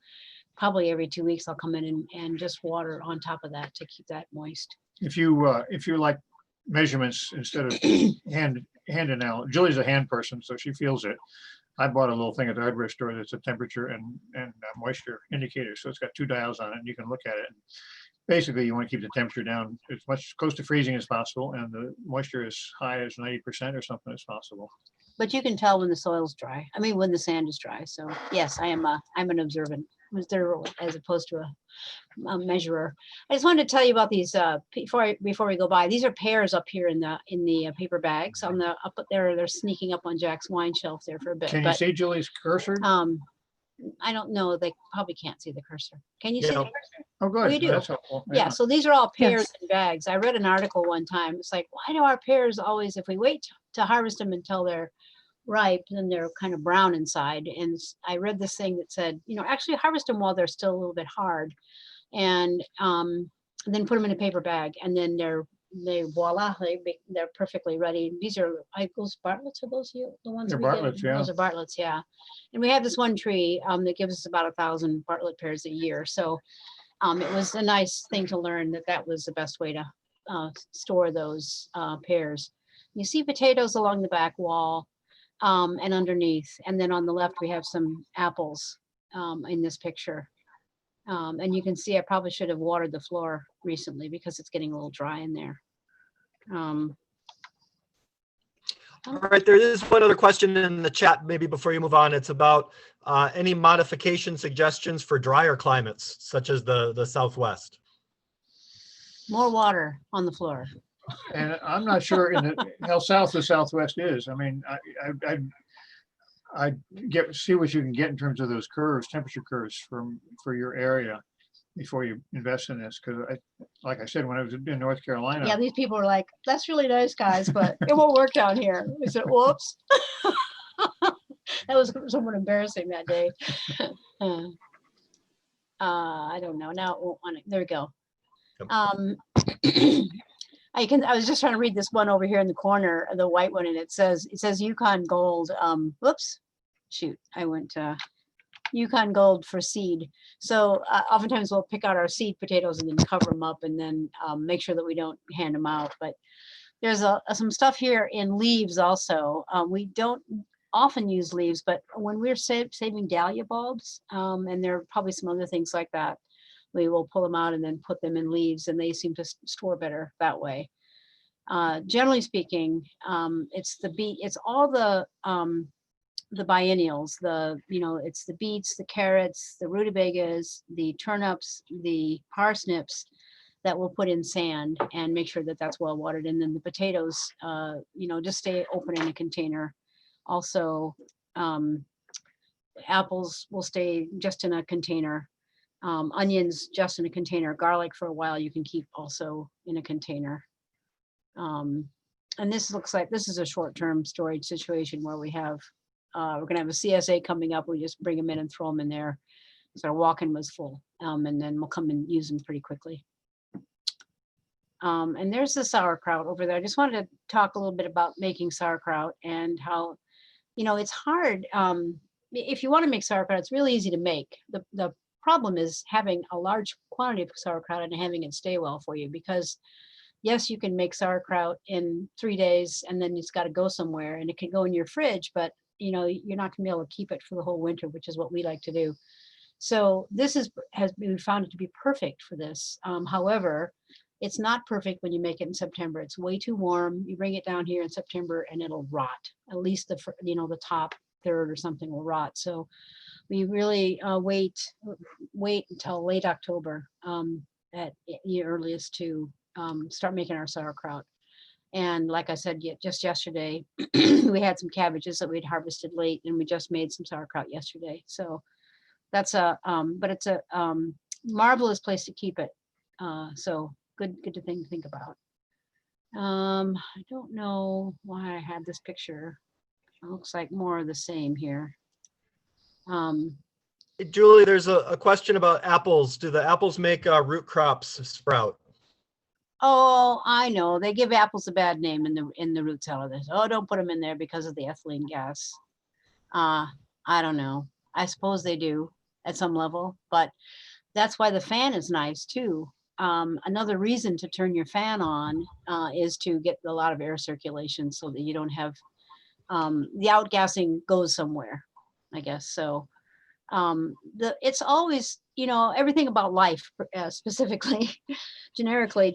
probably every 2 weeks I'll come in and just water on top of that to keep that moist. If you like measurements instead of hand analysis, Julie's a hand person, so she feels it. I bought a little thing at the hardware store that's a temperature and moisture indicator. So it's got 2 dials on it, and you can look at it. Basically, you want to keep the temperature down as much close to freezing as possible, and the moisture as high as 90% or something as possible. But you can tell when the soil's dry. I mean, when the sand is dry. So yes, I'm an observant was there as opposed to a measurer. I just wanted to tell you about these before we go by. These are pears up here in the paper bags on the up there. They're sneaking up on Jack's wine shelf there for a bit. Can you see Julie's cursor? I don't know. They probably can't see the cursor. Can you see the Yeah. cursor? Oh, good. you do. That's helpful. Yeah. So these are all pears Yes. in bags. I read an article one time. It's like, why do our pears always, if we wait to harvest them until they're ripe, then they're kind of brown inside? And I read this thing that said, actually harvest them while they're still a little bit hard, and then put them in a paper bag, and then voila, they're perfectly ready. These are those Bartlett's, are those the ones They're we get? Bartlett's, yeah. Those are Bartlett's, yeah. And we have this one tree that gives us about 1,000 Bartlett pears a year. So it was a nice thing to learn that was the best way to store those pears. You see potatoes along the back wall and underneath, and then on the left we have some apples in this picture. And you can see I probably should have watered the floor recently because it's getting a little dry in there. All right, there is one other question in the chat, maybe before you move on. It's about any modification suggestions for drier climates, such as the Southwest. More water on the floor. And I'm not sure how south the Southwest is. I mean, I see what you can get in terms of those curves, temperature curves for your area before you invest in this. Because like I said, when I was in North Carolina. Yeah, these people are like, that's really nice, guys, but it won't work down here. I said, whoops. That was somewhat embarrassing that day. I don't know. Now it won't want it. There we go. I was just trying to read this one over here in the corner, the white one, and it says Yukon Gold. Whoops, shoot, I went Yukon Gold for seed. So oftentimes we'll pick out our seed potatoes and then cover them up and then make sure that we don't hand them out. But there's some stuff here in leaves also. We don't often use leaves, but when we're saving dahlia bulbs, and there are probably some other things like that, we will pull them out and then put them in leaves, and they seem to store better that way. Generally speaking, it's all the biennials, it's the beets, the carrots, the rutabagas, the turnips, the parsnips that we'll put in sand and make sure that that's well watered. And then the potatoes, just stay open in a container. Also, apples will stay just in a container. Onions just in a container. Garlic for a while you can keep also in a container. And this looks like this is a short-term storage situation where we're gonna have a CSA coming up. We just bring them in and throw them in there. So our walk-in was full, and then we'll come and use them pretty quickly. And there's the sauerkraut over there. I just wanted to talk a little bit about making sauerkraut and how, it's hard. If you want to make sauerkraut, it's really easy to make. The problem is having a large quantity of sauerkraut and having it stay well for you, because yes, you can make sauerkraut in 3 days and then it's got to go somewhere and it can go in your fridge, but you're not gonna be able to keep it for the whole winter, which is what we like to do. So this we found it to be perfect for this. However, it's not perfect when you make it in September. It's way too warm. You bring it down here in September and it'll rot. At least the top third or something will rot. So we really wait until late October at the earliest to start making our sauerkraut. And like I said, just yesterday, we had some cabbages that we'd harvested late, and we just made some sauerkraut yesterday. So that's but it's a marvelous place to keep it. So good thing to think about. I don't know why I had this picture. It looks like more of the same here. Julie, there's a question about apples. Do the apples make root crops sprout? Oh, I know. They give apples a bad name in the root cellar. They say, oh, don't put them in there because of the ethylene gas. I don't know. I suppose they do at some level, but that's why the fan is nice too. Another reason to turn your fan on is to get a lot of air circulation so that you don't have the outgassing goes somewhere, I guess. So it's always, everything about life, specifically, genetically,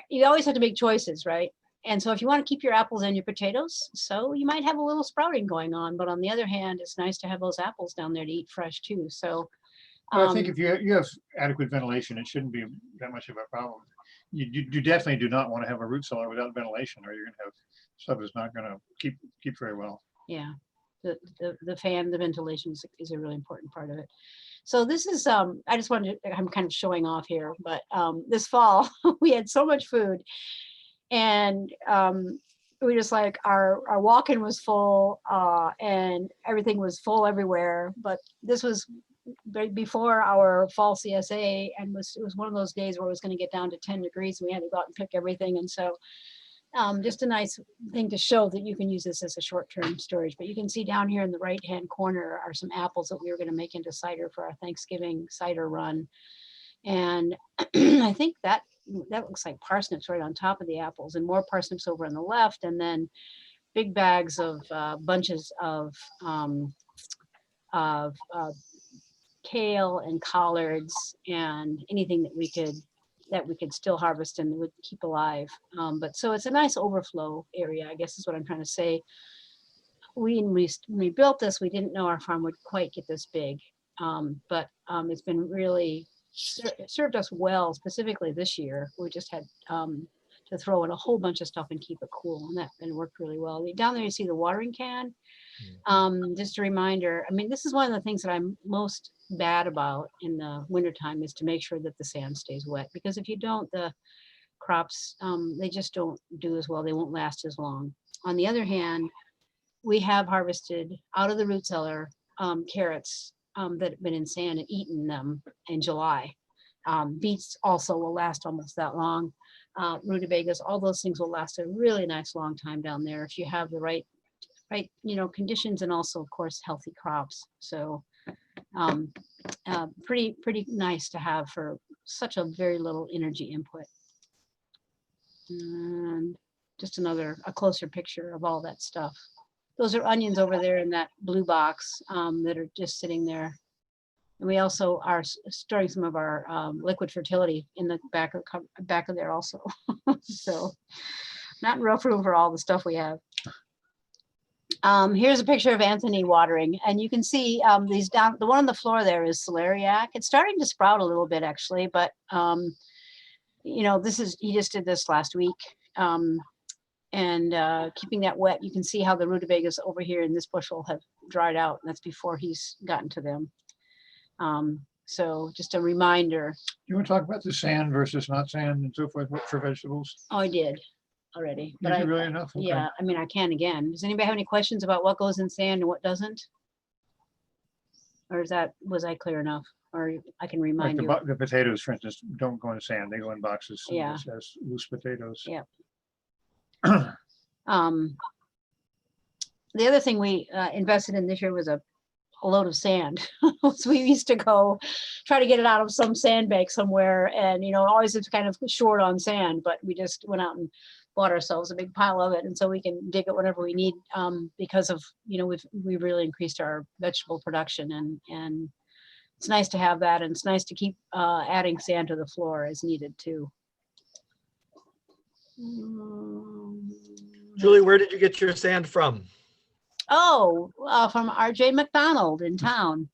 you always have to make choices, right? And so if you want to keep your apples and your potatoes, so you might have a little sprouting going on. But on the other hand, it's nice to have those apples down there to eat fresh too. So But I think if you have adequate ventilation, it shouldn't be that much of a problem. You definitely do not want to have a root cellar without ventilation, or you're going to have stuff that's not going to keep very well. yeah, the fan, the ventilation is a really important part of it. So this is, I just wanted to, I'm kind of showing off here, but this fall we had so much food, and we just like our walk-in was full, and everything was full everywhere. But this was before our fall CSA, and it was one of those days where it was going to get down to 10 degrees. And we had to go out and pick everything, and so just a nice thing to show that you can use this as a short-term storage. But you can see down here in the right-hand corner are some apples that we were going to make into cider for our Thanksgiving cider run. And I think that looks like parsnips right on top of the apples, and more parsnips over on the left, and then big bags of bunches of kale and collards and anything that we could still harvest and would keep alive. But so it's a nice overflow area, I guess is what I'm trying to say. When we built this, we didn't know our farm would quite get this big, but it's been really served us well, specifically this year. We just had to throw in a whole bunch of stuff and keep it cool, and that worked really well. Down there you see the watering can. Just a reminder, I mean, this is one of the things that I'm most bad about in the wintertime, is to make sure that the sand stays wet, because if you don't, the crops, they just don't do as well. They won't last as long. On the other hand, we have harvested out of the root cellar carrots that have been in sand and eaten them in July. Beets also will last almost that long. Rutabagas, all those things will last a really nice long time down there if you have the right conditions, and also of course healthy crops. So pretty nice to have for such a very little energy input. And just a closer picture of all that stuff. Those are onions over there in that blue box that are just sitting there. And we also are storing some of our liquid fertility in the back of there also. So not enough room for all the stuff we have. Here's a picture of Anthony watering, and you can see these down. The one on the floor there is Celeriac. It's starting to sprout a little bit actually, but he just did this last week. And keeping that wet, you can see how the rutabagas over here in this bushel have dried out. And that's before he's gotten to them. So just a reminder. You want to talk about the sand versus not sand and so forth for vegetables? Oh, I did already. But But really enough? Okay. yeah, I mean, I can again. Does anybody have any questions about what goes in sand and what doesn't? Or was I clear enough? Or I can Like remind you. the potatoes, for instance, don't go in sand. They go in boxes Yeah. as loose potatoes. Yeah. The other thing we invested in this year was a load of sand. So we used to go try to get it out of some sandbank somewhere, and always it's kind of short on sand, but we just went out and bought ourselves a big pile of it, and so we can dig it whenever we need, because of we've really increased our vegetable production, and it's nice to have that, and it's nice to keep adding sand to the floor as needed too. Julie, where did you get your sand from? Oh, from RJ McDonald in town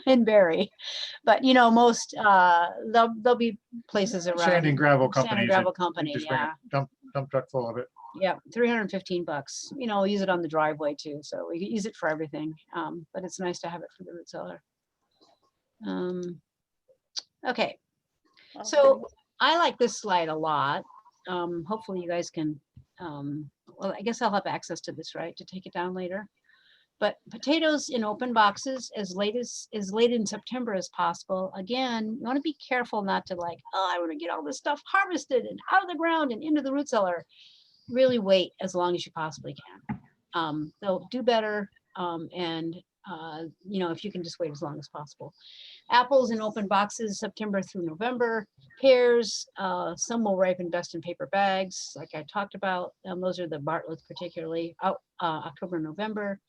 in Barry. But most there'll be places around. Sand and gravel companies. Sand and gravel company, Just bring yeah. a dump truck full of it. Yeah, $315. We use it on the driveway too, so we use it for everything. But it's nice to have it for the root cellar. Okay, so I like this slide a lot. Hopefully you guys can, well, I guess I'll have access to this, right, to take it down later. But potatoes in open boxes as late in September as possible. Again, you want to be careful not to I want to get all this stuff harvested and out of the ground and into the root cellar. Really wait as long as you possibly can. They'll do better, and if you can just wait as long as possible. Apples in open boxes, September through November. Pears, some will ripen best in paper bags, like I talked about. Those are the Bartletts particularly, out October, November.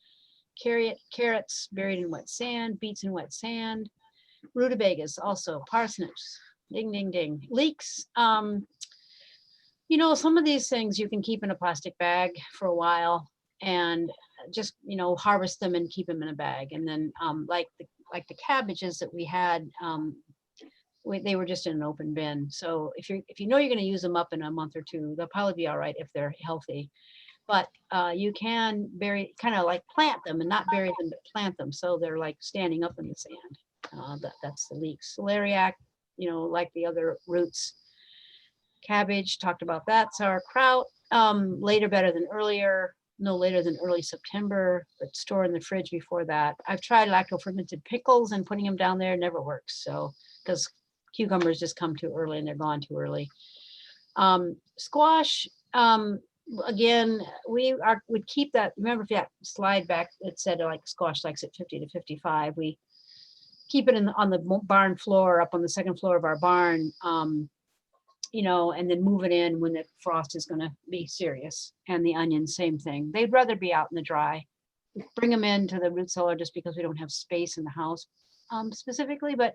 Carrots buried in wet sand, beets in wet sand. Rutabagas also, parsnips, ding, ding, ding. Leeks, You know, some of these things you can keep in a plastic bag for a while and just, harvest them and keep them in a bag. And then like the cabbages that we had, they were just in an open bin. So if you know you're going to use them up in a month or two, they'll probably be all right if they're healthy. But you can kind of like plant them and not bury them, but plant them. So they're like standing up in the sand. That's the leeks. Celeriac, like the other roots. Cabbage, talked about that. Sauerkraut, later better than earlier, no later than early September, but store in the fridge before that. I've tried lacto fermented pickles and putting them down there, never works. So, because cucumbers just come too early and they're gone too early. Squash, again, would keep that. Remember if that slide back that said like squash likes at 50 to 55, we keep it on the barn floor, up on the second floor of our barn, and then move it in when the frost is going to be serious. And the onions, same thing. They'd rather be out in the dry. Bring them into the root cellar just because we don't have space in the house specifically. But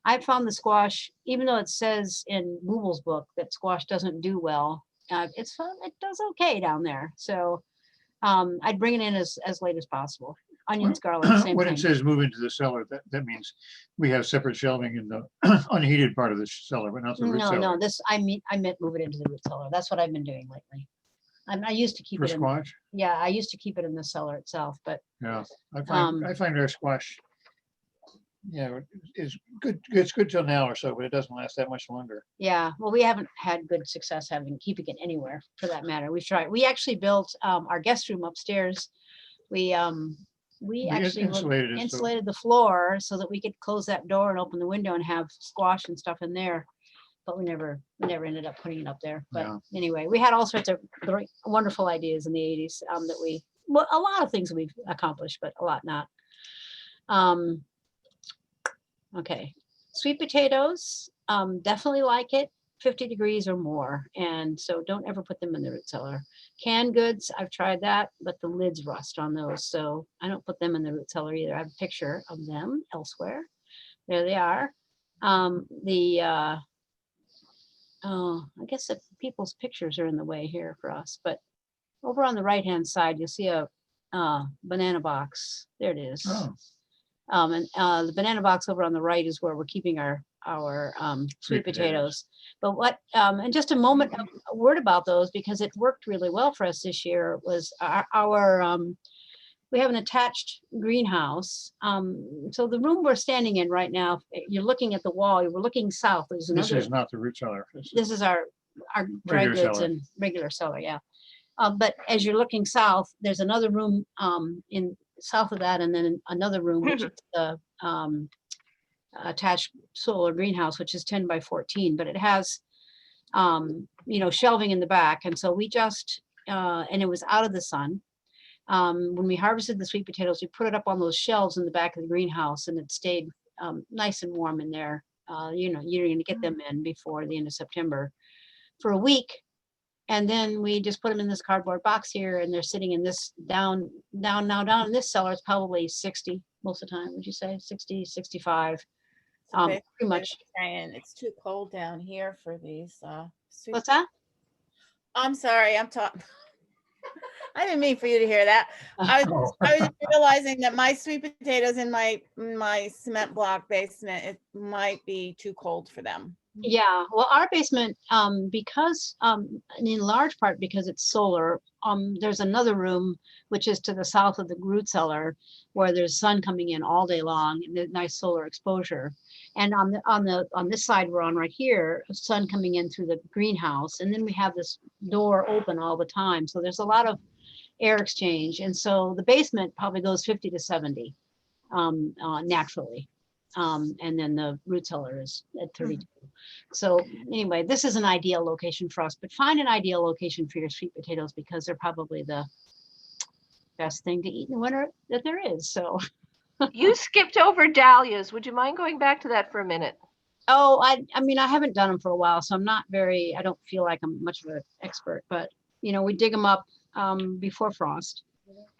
I found the squash, even though it says in Google's book that squash doesn't do well, it does okay down there. So I'd bring it in as late as possible. Onions, garlic, same When thing. it says move into the cellar, that means we have separate shelving in the unheated part of the cellar, but not the root cellar. No, I meant move it into the root cellar. That's what I've been doing lately. I used to keep For it in. squash? Yeah, I used to keep it in the cellar itself, but Yeah, I find our squash, is good. It's good till now or so, but it doesn't last that much longer. yeah, well, we haven't had good success keeping it anywhere for that matter. We've tried. We actually built our guest room upstairs. We actually insulated the floor so that we could close that door and open the window and have squash and stuff in there. But we never ended up putting it up there. But anyway, we had all sorts of great, wonderful ideas in the 80s a lot of things we've accomplished, but a lot not. Okay, sweet potatoes, definitely like it, 50 degrees or more. And so don't ever put them in the root cellar. Canned goods, I've tried that, but the lids rust on those. So I don't put them in the root cellar either. I have a picture of them elsewhere. There they are. I guess the people's pictures are in the way here for us, but over on the right-hand side, you'll see a banana box. There it is. Oh. And the banana box over on the right is where we're keeping our sweet potatoes. But and just a word about those, because it worked really well for us this year, was we have an attached greenhouse. So the room we're standing in right now, you're looking at the wall, we're looking south. This is not the root cellar. This is our dry goods cellar. And regular cellar, yeah. But as you're looking south, there's another room in south of that, and then another room, which is the attached solar greenhouse, which is 10 by 14, but it has, shelving in the back. And so we just, and it was out of the sun. When we harvested the sweet potatoes, we put it up on those shelves in the back of the greenhouse, and it stayed nice and warm in there. You're going to get them in before the end of September for a week. And then we just put them in this cardboard box here, and they're sitting in this down in this cellar. It's probably 60 most of the time. Would you say 60, 65? So Pretty much. saying it's too cold down here for these. What's that? I'm sorry, I'm talking. I didn't mean for you to hear that. I was realizing that my sweet potatoes in my cement block basement, it might be too cold for them. Yeah, well, our basement, because in large part because it's solar, there's another room which is to the south of the root cellar, where there's sun coming in all day long and nice solar exposure. And on this side we're on right here, sun coming in through the greenhouse, and then we have this door open all the time, so there's a lot of air exchange. And so the basement probably goes 50 to 70 naturally. And then the root cellar is at 32. So anyway, this is an ideal location for us, but find an ideal location for your sweet potatoes, because they're probably the best thing to eat in the winter that there is. So you skipped over dahlias. Would you mind going back to that for a minute? Oh, I mean, I haven't done them for a while, so I don't feel like I'm much of an expert, but we dig them up before frost,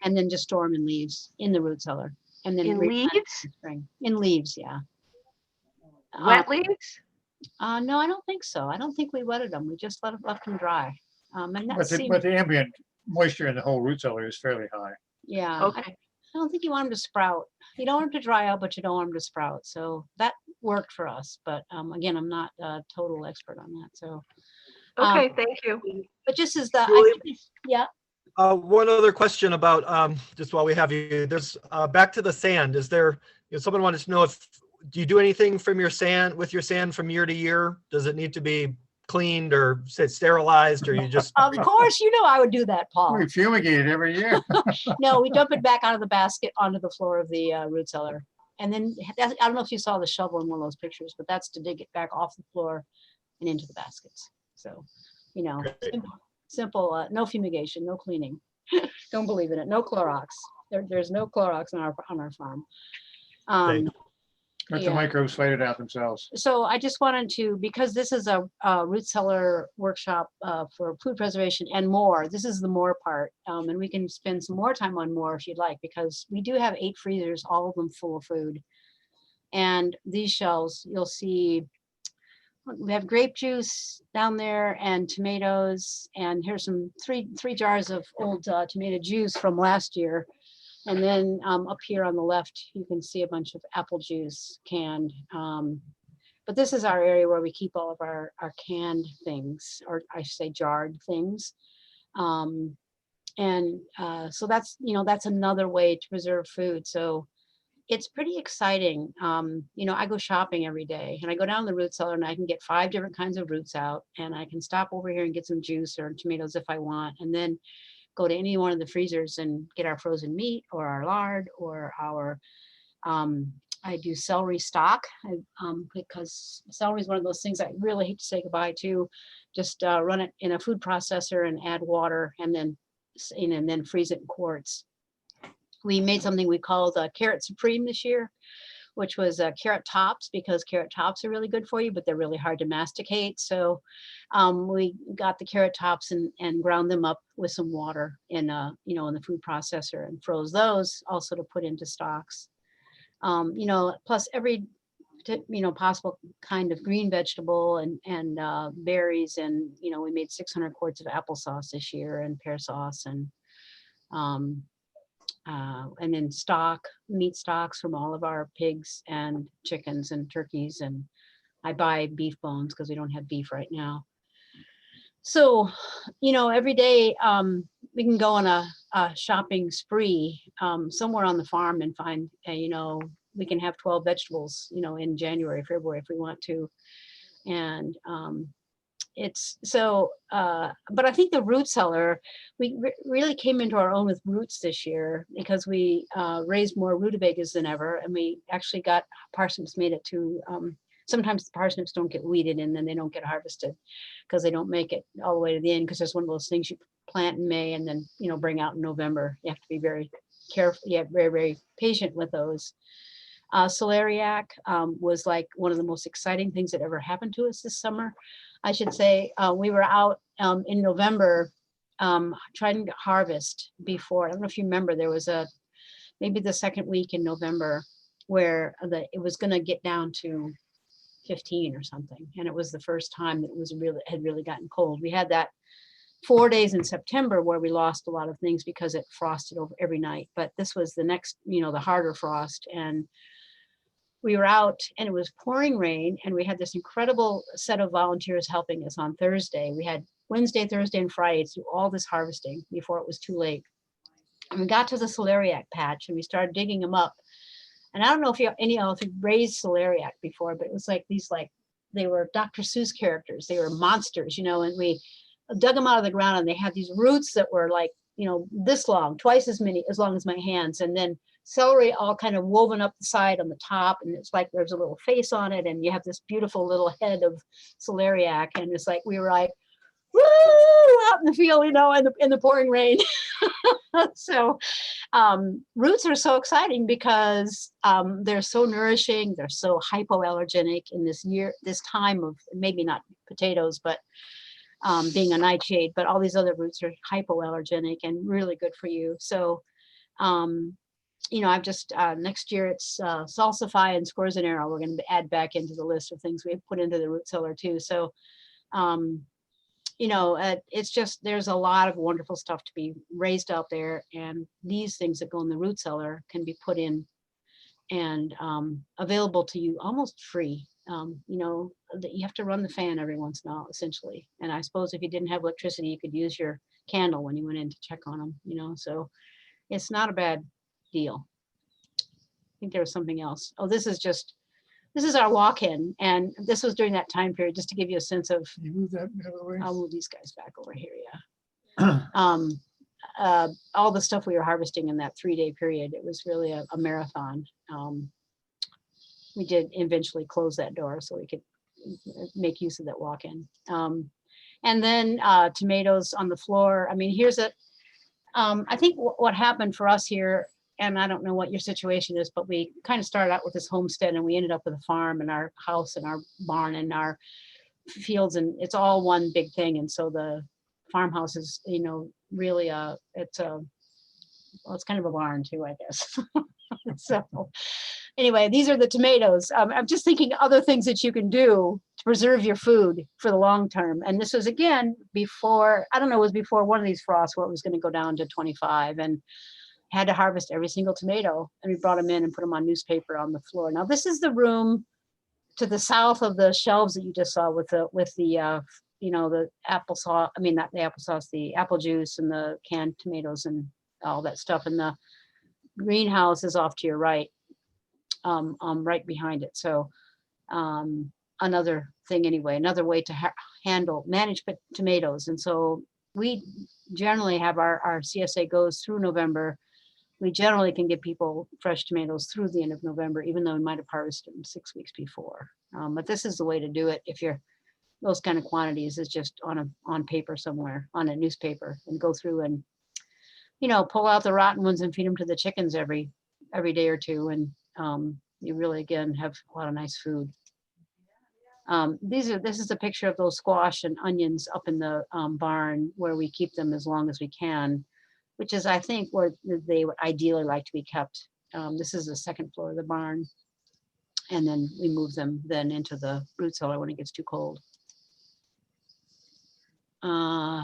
and then just store them in leaves in the root cellar. And then in leaves? In leaves, yeah. Wet leaves? No, I don't think so. I don't think we wetted them. We just left them dry. And that But seemed, the ambient moisture in the whole root cellar is fairly high. yeah. Okay. I don't think you want them to sprout. You don't want them to dry out, but you don't want them to sprout. So that worked for us. But again, I'm not a total expert on that. So, Okay, thank you. but just as the, I Julie? think, yeah. One other question about, just while we have you, there's, back to the sand. Is there, someone wanted to know if, do you do anything from your sand, with your sand from year to year? Does it need to be cleaned or say sterilized, or you just? Of course, you know I would do that, Paul. We fumigate it every year. No, we dump it back out of the basket onto the floor of the root cellar. And then I don't know if you saw the shovel in one of those pictures, but that's to dig it back off the floor and into the baskets. So, Great. simple, no fumigation, no cleaning. Don't believe in it. No Clorox. There's no Clorox on our farm. Let the Yeah. microbes fight it out themselves. So I just wanted to, because this is a root cellar workshop for food preservation and more, this is the more part. And we can spend some more time on more if you'd like, because we do have 8 freezers, all of them full of food. And these shelves, you'll see, we have grape juice down there and tomatoes. And here's some three jars of old tomato juice from last year. And then up here on the left, you can see a bunch of apple juice canned. But this is our area where we keep all of our canned things, or I should say jarred things. So that's another way to preserve food. So it's pretty exciting. I go shopping every day and I go down the root cellar and I can get 5 different kinds of roots out, and I can stop over here and get some juice or tomatoes if I want. And then go to any one of the freezers and get our frozen meat or our lard or our, I do celery stock, because celery is one of those things I really hate to say goodbye to. Just run it in a food processor and add water and then freeze it in quarts. We made something we called Carrot Supreme this year, which was carrot tops, because carrot tops are really good for you, but they're really hard to masticate. So we got the carrot tops and ground them up with some water in the food processor and froze those also to put into stocks. Plus every possible kind of green vegetable and berries, and we made 600 quarts of applesauce this year and pear sauce and then meat stocks from all of our pigs and chickens and turkeys. And I buy beef bones because we don't have beef right now. So, every day we can go on a shopping spree somewhere on the farm and find, we can have 12 vegetables, in January, February, if we want to. And it's so, but I think the root cellar, we really came into our own with roots this year because we raised more rutabagas than ever. And we actually got parsnips made it to, sometimes the parsnips don't get weeded and then they don't get harvested because they don't make it all the way to the end, because there's one of those things you plant in May and then, bring out in November. You have to be very careful. You have very, very patient with those. Celeriac was like one of the most exciting things that ever happened to us this summer. I should say we were out in November trying to harvest before. I don't know if you remember, there was maybe the second week in November where it was going to get down to 15 or something. And it was the first time that it had really gotten cold. We had that 4 days in September where we lost a lot of things because it frosted over every night. But this was the next, the harder frost. And we were out and it was pouring rain, and we had this incredible set of volunteers helping us on Thursday. We had Wednesday, Thursday, and Friday to do all this harvesting before it was too late. And we got to the Celeriac patch and we started digging them up. And I don't know if any of you raised Celeriac before, but it was like they were Dr. Seuss characters. They were monsters, and we dug them out of the ground, and they had these roots that were like, this long, twice as long as my hands. And then celery all kind of woven up the side on the top, and it's like there's a little face on it, and you have this beautiful little head of Celeriac, and it's like we were like, woo, out in the field, in the pouring rain. So roots are so exciting because they're so nourishing. They're so hypoallergenic in this time of, maybe not potatoes, but being a nightshade, but all these other roots are hypoallergenic and really good for you. So you know, I've just, next year it's salsify and scorzonera. We're going to add back into the list of things we've put into the root cellar too. So, you know, it's just, there's a lot of wonderful stuff to be raised out there. And these things that go in the root cellar can be put in and available to you almost free. You know, that you have to run the fan every once in a while, essentially. And I suppose if you didn't have electricity, you could use your candle when you went in to check on them, you know, so it's not a bad deal. I think there was something else. Oh, this is our walk-in, and this was during that time period, just to give you a sense of, Can you move that out of the way? I'll move these guys back over here, yeah. All the stuff we were harvesting in that 3-day period, it was really a marathon. We did eventually close that door so we could make use of that walk-in. And then tomatoes on the floor. I mean, here's a, I think what happened for us here, and I don't know what your situation is, but we kind of started out with this homestead and we ended up with a farm and our house and our barn and our fields, and it's all one big thing. And so the farmhouse is, you know, really it's well, it's kind of a barn too, I guess. So anyway, these are the tomatoes. I'm just thinking other things that you can do to preserve your food for the long term. And this was again before, I don't know, it was before one of these frosts where it was going to go down to 25, and had to harvest every single tomato. And we brought them in and put them on newspaper on the floor. Now this is the room to the south of the shelves that you just saw with the you know, the applesauce. I mean, not the applesauce, the apple juice and the canned tomatoes and all that stuff. And the greenhouse is off to your right, right behind it. So another thing anyway, another way to manage tomatoes. And so we generally have our CSA goes through November. We generally can give people fresh tomatoes through the end of November, even though we might have harvested them 6 weeks before. But this is the way to do it. If you're those kind of quantities, is just on paper somewhere, on a newspaper, and go through and, you know, pull out the rotten ones and feed them to the chickens every day or two. And you really, again, have a lot of nice food. This is a picture of those squash and onions up in the barn where we keep them as long as we can, which is, I think, where they would ideally like to be kept. This is the second floor of the barn. And then we move them then into the root cellar when it gets too cold.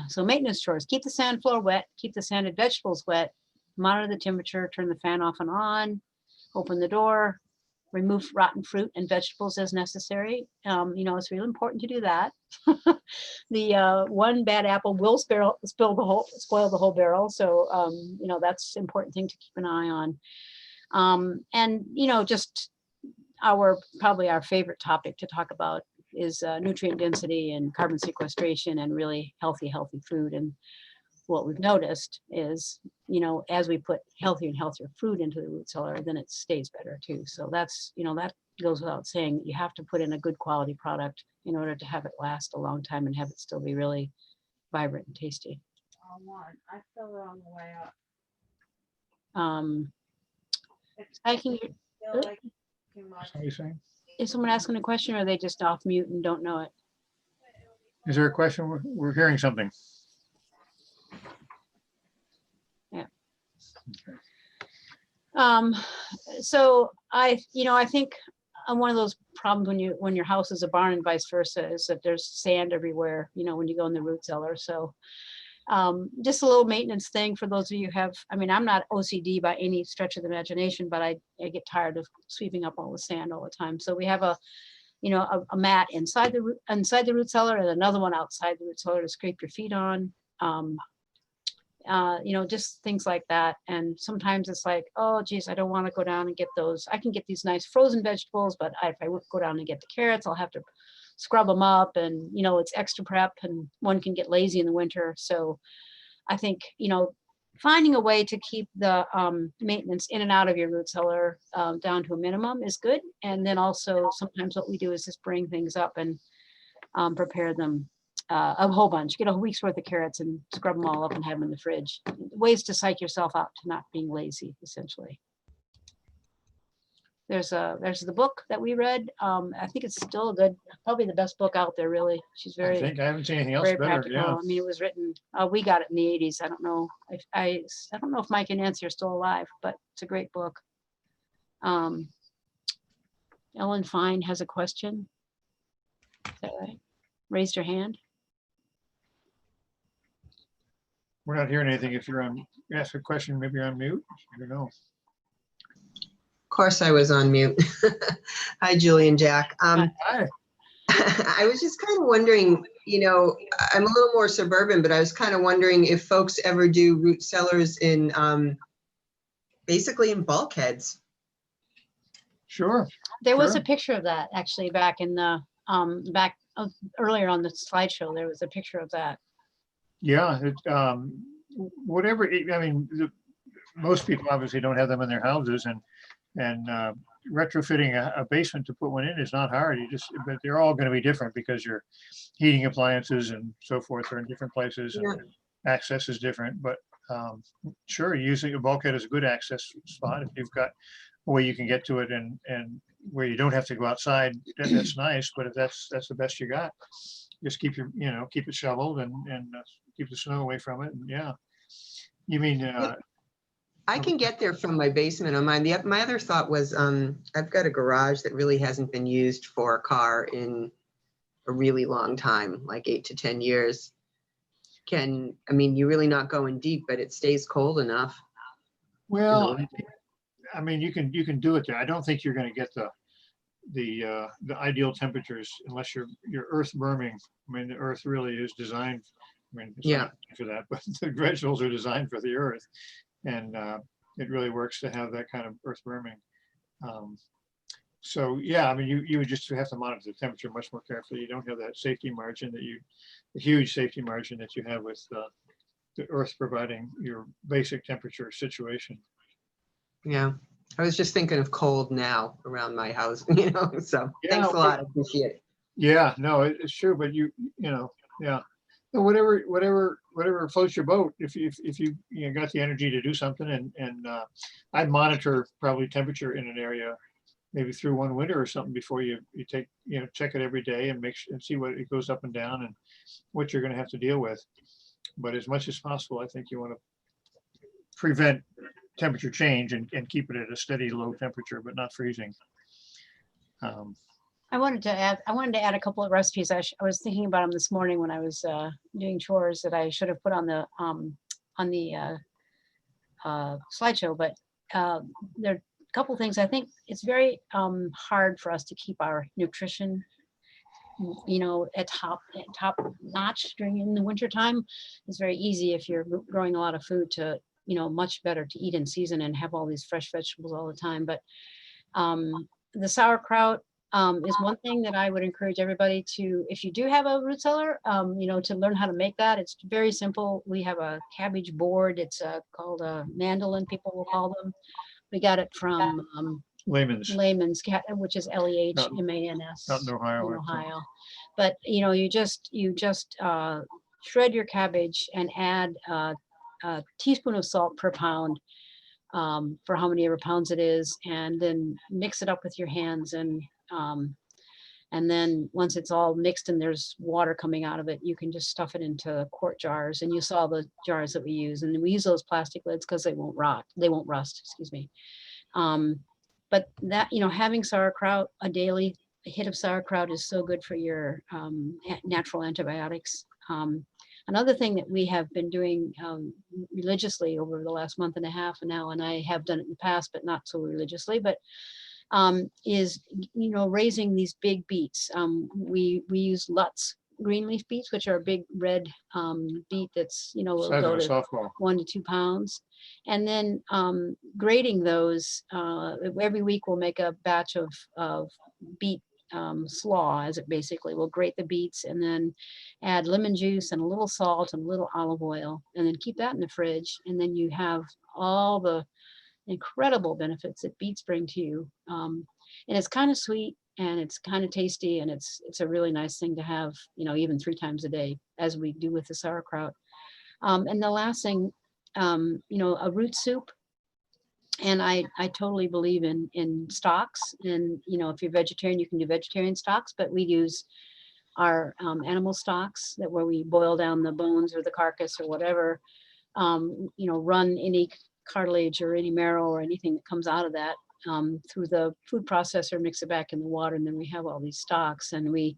So maintenance chores: keep the sand floor wet, keep the sanded vegetables wet, monitor the temperature, turn the fan off and on, open the door, remove rotten fruit and vegetables as necessary. You know, it's really important to do that. The one bad apple will spoil the whole barrel. So, you know, that's an important thing to keep an eye on. And, you know, just probably our favorite topic to talk about is nutrient density and carbon sequestration and really healthy food. And what we've noticed is, you know, as we put healthier and healthier food into the root cellar, then it stays better too. So that's, you know, that goes without saying. You have to put in a good quality product in order to have it last a long time and have it still be really vibrant and tasty. I fell on the way up. I can, Feel like too much. What are you saying? is someone asking a question, or are they just off mute and don't know it? Is there a question? We're hearing something. Yeah. So I think one of those problems when your house is a barn and vice versa is that there's sand everywhere, you know, when you go in the root cellar. So just a little maintenance thing for those of you who have, I mean, I'm not OCD by any stretch of the imagination, but I get tired of sweeping up all the sand all the time. So we have a mat inside the root cellar and another one outside the root cellar to scrape your feet on. You know, just things like that. And sometimes it's like, oh geez, I don't want to go down and get those. I can get these nice frozen vegetables, but if I go down and get the carrots, I'll have to scrub them up, and you know, it's extra prep, and one can get lazy in the winter. So I think, you know, finding a way to keep the maintenance in and out of your root cellar down to a minimum is good. And then also sometimes what we do is just bring things up and prepare them a whole bunch, get a week's worth of carrots and scrub them all up and have them in the fridge. Ways to psych yourself out to not being lazy, essentially. there's the book that we read. I think it's still a good, probably the best book out there, really. She's I very, think I haven't seen anything else very better. practical. Yeah. I mean, it was written, we got it in the 80s. I don't know if I don't know if Mike and Nancy are still alive, but it's a great book. Ellen Fine has a question. Is that right? Raised her hand. We're not hearing anything. If you're on, ask a question, maybe you're on mute. I don't know. Of course I was on mute. Hi, Julie and Jack. Hi. I was just kind of wondering, you know, I'm a little more suburban, but I was kind of wondering if folks ever do root cellars in basically in bulkheads. Sure. There was a Sure. picture of that actually back in the earlier on the slideshow. There was a picture of that. Yeah. Whatever. I mean, most people obviously don't have them in their houses, and retrofitting a basement to put one in is not hard. But they're all going to be different because your heating appliances and so forth are in different places, and access is different. But sure, using a bulkhead is a good access spot if you've got a way you can get to it and where you don't have to go outside. That's nice. But if that's the best you got, just keep it shoveled and keep the snow away from it. And yeah, you mean. I can get there from my basement on mine. My other thought was I've got a garage that really hasn't been used for a car in a really long time, like 8 to 10 years. I mean, you're really not going deep, but it stays cold enough. Well, I mean, you can do it there. I don't think you're going to get the ideal temperatures unless you're earth burming. I mean, the earth really is designed. I mean, it's not for that, but the vegetables are designed for the earth. And it really works to have that kind of earth burming. So yeah, I mean, you would just have to monitor the temperature much more carefully. You don't have that safety margin the huge safety margin that you have with the earth providing your basic temperature situation. Yeah, I was just thinking of cold now around my house, you know. So thanks a lot. I appreciate it. Yeah, no, it's true, but you know, yeah. Whatever floats your boat. If you got the energy to do something, and I monitor probably temperature in an area maybe through one winter or something before you take check it every day and and see what it goes up and down and what you're going to have to deal with. But as much as possible, I think you want to prevent temperature change and keep it at a steady low temperature, but not freezing. I wanted to add a couple of recipes. I was thinking about them this morning when I was doing chores that I should have put on the slideshow. But there are a couple things. I think it's very hard for us to keep our nutrition, at top notch in the winter time. It's very easy if you're growing a lot of food to much better to eat in season and have all these fresh vegetables all the time. But the sauerkraut is one thing that I would encourage everybody to, if you do have a root cellar, to learn how to make that. It's very simple. We have a cabbage board. It's called a mandolin, people will call them. We got it from Layman's, which is Lehamans out in Ohio. But you just shred your cabbage and add a teaspoon of salt per pound for how many ever pounds it is, and then mix it up with your hands, and then once it's all mixed and there's water coming out of it, you can just stuff it into quart jars. And you saw the jars that we use, and we use those plastic lids because they won't rust, excuse me. But that, having sauerkraut, a daily hit of sauerkraut is so good for your natural antibiotics. Another thing that we have been doing religiously over the last month and a half now, and I have done it in the past, but not so religiously, but is, raising these big beets. We use Lutz green leaf beets, which are a big red beet that's, will go to 1 to 2 pounds. And then grading those, every week we'll make a batch of beet slaw, as it basically will grate the beets and then add lemon juice and a little salt and a little olive oil, and then keep that in the fridge. And then you have all the incredible benefits that beets bring to you. And it's kind of sweet and it's kind of tasty, and it's a really nice thing to have, even 3 times a day, as we do with the sauerkraut. And the last thing, a root soup And I totally believe in stocks. And, you know, if you're vegetarian, you can do vegetarian stocks, but we use our animal stocks that where we boil down the bones or the carcass or whatever, you know, run any cartilage or any marrow or anything that comes out of that through the food processor, mix it back in the water, and then we have all these stocks, and we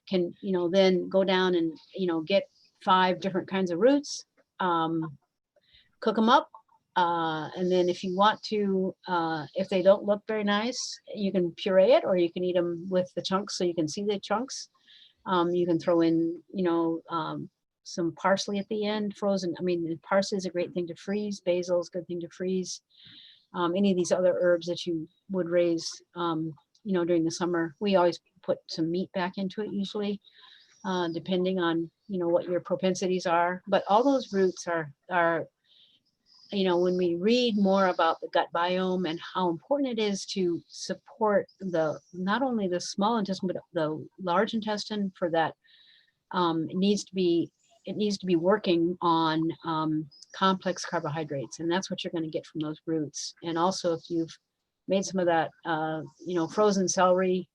can, you know, then go down and, you know, get 5 different kinds of roots, cook them up. And then if you want to, if they don't look very nice, you can puree it, or you can eat them with the chunks so you can see the chunks. You can throw in, you know, some parsley at the end, frozen. I mean, parsley is a great thing to freeze. Basil is a good thing to freeze. Any of these other herbs that you would raise, you know, during the summer. We always put some meat back into it usually, depending on, you know, what your propensities are. But all those roots are, you know, when we read more about the gut biome and how important it is to support not only the small intestine, but the large intestine for that, it needs to be working on complex carbohydrates. And that's what you're going to get from those roots. And also if you've made some of that, you know, frozen celery,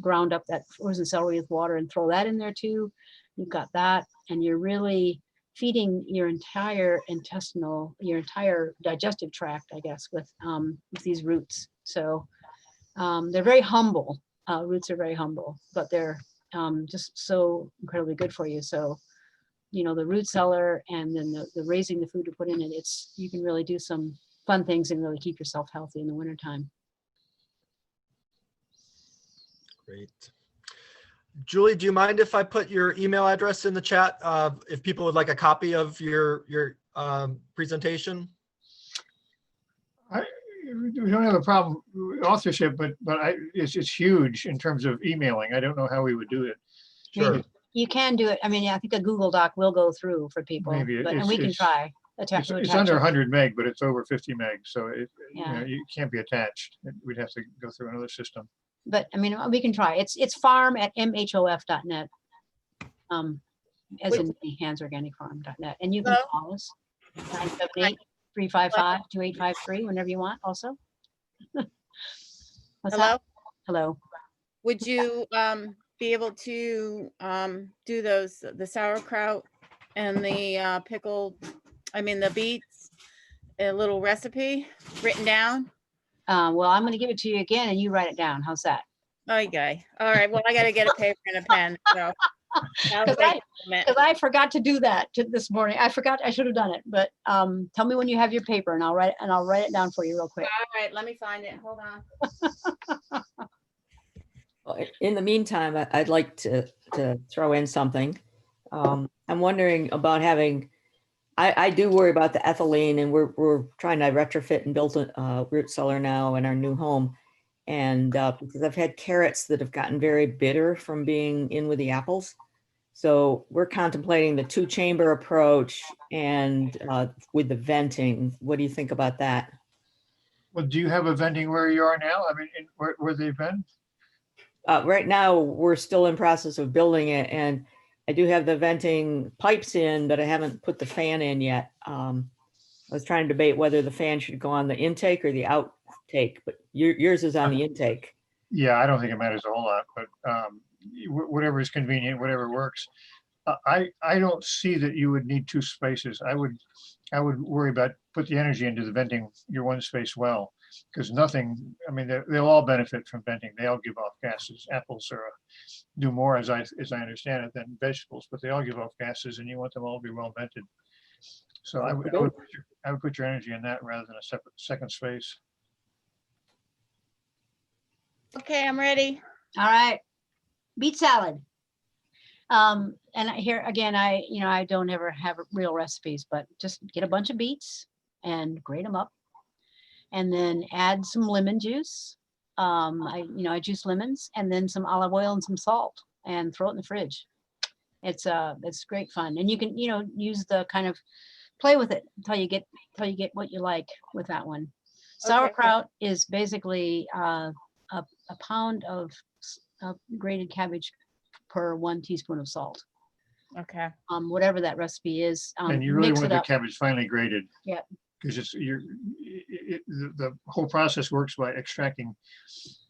ground up that frozen celery with water and throw that in there too, you've got that, and you're really feeding your entire digestive tract, I guess, with these roots. So they're very humble. Roots are very humble, but they're just so incredibly good for you. So, you know, the root cellar and then the raising the food to put in it, you can really do some fun things and really keep yourself healthy in the wintertime. Great. Julie, do you mind if I put your email address in the chat if people would like a copy of your presentation? We don't have a problem with authorship, but it's huge in terms of emailing. I don't know how we would do it. Sure. You can do it. I mean, I think a Google Doc will go through for people, Maybe and we can try. It's under 100 meg, but it's over 50 meg, so you know, it can't be attached. We'd have to go through another system. But I mean, we can try. It's farm@mhof.net, as in the handsorganicfarm.net. And you can call us 978-355-2853 whenever you want also. What's Hello? that? Hello. Would you be able to do the sauerkraut and the the beets, a little recipe written down? Well, I'm going to give it to you again and you write it down. How's that? Okay. All right. Well, I got to get a paper and a pen. So Because I forgot to do that this morning. I forgot. I should have done it. But tell me when you have your paper, and I'll write it down for you real quick. All right. Let me find it. Hold on. Well, in the meantime, I'd like to throw in something. I'm wondering about having. I do worry about the ethylene, and we're trying to retrofit and build a root cellar now in our new home. And because I've had carrots that have gotten very bitter from being in with the apples. So we're contemplating the 2-chamber approach and with the venting. What do you think about that? Well, do you have a venting where you are now? I mean, where they've been? Right now, we're still in process of building it, and I do have the venting pipes in, but I haven't put the fan in yet. I was trying to debate whether the fan should go on the intake or the outtake, but yours is on the intake. Yeah, I don't think it matters a whole lot, but whatever is convenient, whatever works. I don't see that you would need 2 spaces. I would worry about put the energy into the venting your one space well, because nothing. I mean, they'll all benefit from venting. They all give off gases. Apples do more, as I understand it, than vegetables, but they all give off gases, and you want them all to be well vented. So I would put your energy in that rather than a separate second space. Okay, I'm ready. All right. Beet salad. And here again, I don't ever have real recipes, but just get a bunch of beets and grate them up, and then add some lemon juice. I juice lemons, and then some olive oil and some salt, and throw it in the fridge. It's great fun, and you can use the kind of play with it until you get what you like with that one. Sauerkraut is basically a pound of grated cabbage per 1 teaspoon of salt. Okay. Whatever that recipe is. And you really mix want it the up. cabbage finely grated. Yeah. because the whole process works by extracting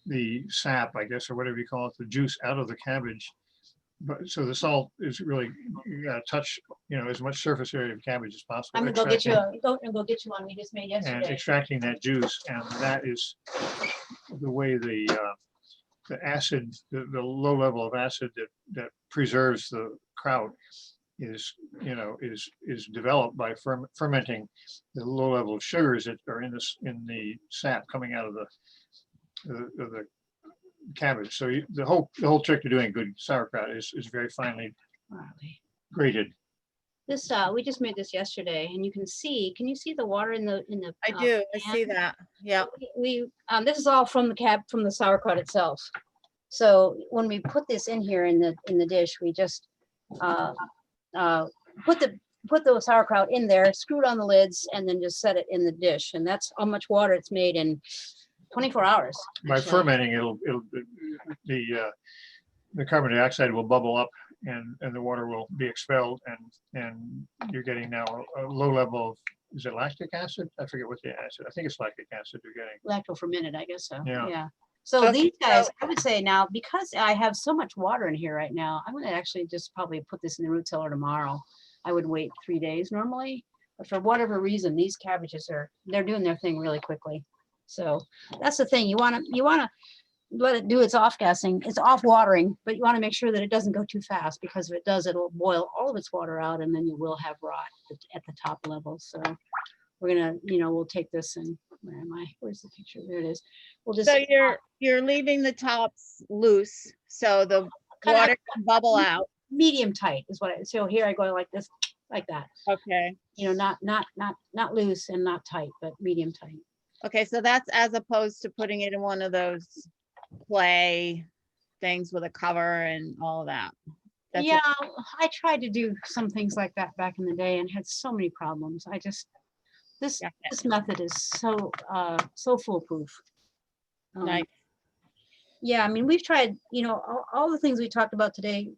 the sap, I guess, or whatever you call it, the juice out of the cabbage. But so the salt is really, you gotta touch, as much surface area of cabbage as possible. I'm gonna go get you, go get you one we just made And yesterday. extracting that juice, and that is the way the acid, the low level of acid that preserves the kraut is developed by fermenting the low level of sugars that are in the sap coming out of the cabbage. So the whole trick to doing good sauerkraut is very finely grated. This, we just made this yesterday, and you can see the water in the I do, I see pan? that. Yeah. We this is all from the sauerkraut itself. So when we put this in here in the dish, we just put the sauerkraut in there, screwed on the lids, and then just set it in the dish. And that's how much water it's made in 24 hours. By actually. fermenting, the carbon dioxide will bubble up and the water will be expelled, and you're getting now a low level of, is it lactic acid? I forget what the acid, I think it's lactic acid you're getting. Lacto-fermented, I guess so. Yeah. Yeah. So Okay, these guys, I would say now, because I have so much water in here right now, I'm gonna actually just probably put this in the root cellar tomorrow. I would wait 3 days normally, but for whatever reason, these cabbages they're doing their thing really quickly. So that's the thing. You wanna let it do its off gassing, it's off watering, but you wanna make sure that it doesn't go too fast, because if it does, it'll boil all of its water out, and then you will have rot at the top level. So we're gonna, we'll take this and, where am I? Where's the picture? There it is. We'll just. So you're leaving the tops loose, so the Kinda- water can bubble out. Medium tight is what so here I go like this, like that, Okay. not loose and not tight, but medium tight. Okay, so that's as opposed to putting it in one of those clay things with a cover and all of that. That's Yeah, I tried to do some things like that back in the day and had so many problems. This Yeah. method is so foolproof. Nice. Yeah, I mean, we've tried, all the things we talked about today.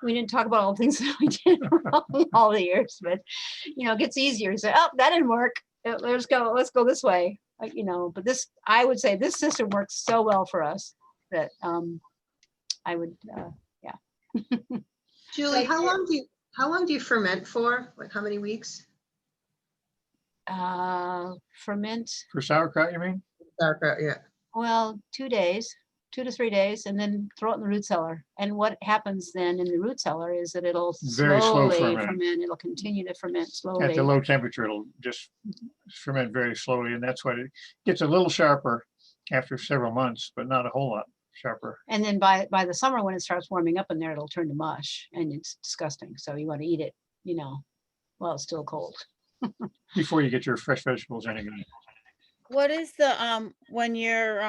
We didn't talk about all the things that we did wrong all the years, but it gets easier. So, oh, that didn't work. Let's go this way. But I would say this system works so well for us that I would, yeah. Julie, how long do you ferment for? Like how many weeks? Ferment, For sauerkraut, you mean? Sauerkraut, yeah. well, 2 days, 2 to 3 days, and then throw it in the root cellar. And what happens then in the root cellar is that it'll Very slow slowly ferment. ferment. It'll continue to ferment At slowly. the low temperature, it'll just ferment very slowly, and that's why it gets a little sharper after several months, but not a whole lot sharper. And then by the summer, when it starts warming up in there, it'll turn to mush, and it's disgusting. So you want to eat it, while it's still cold. Before you get your fresh vegetables in again. What is the, when you're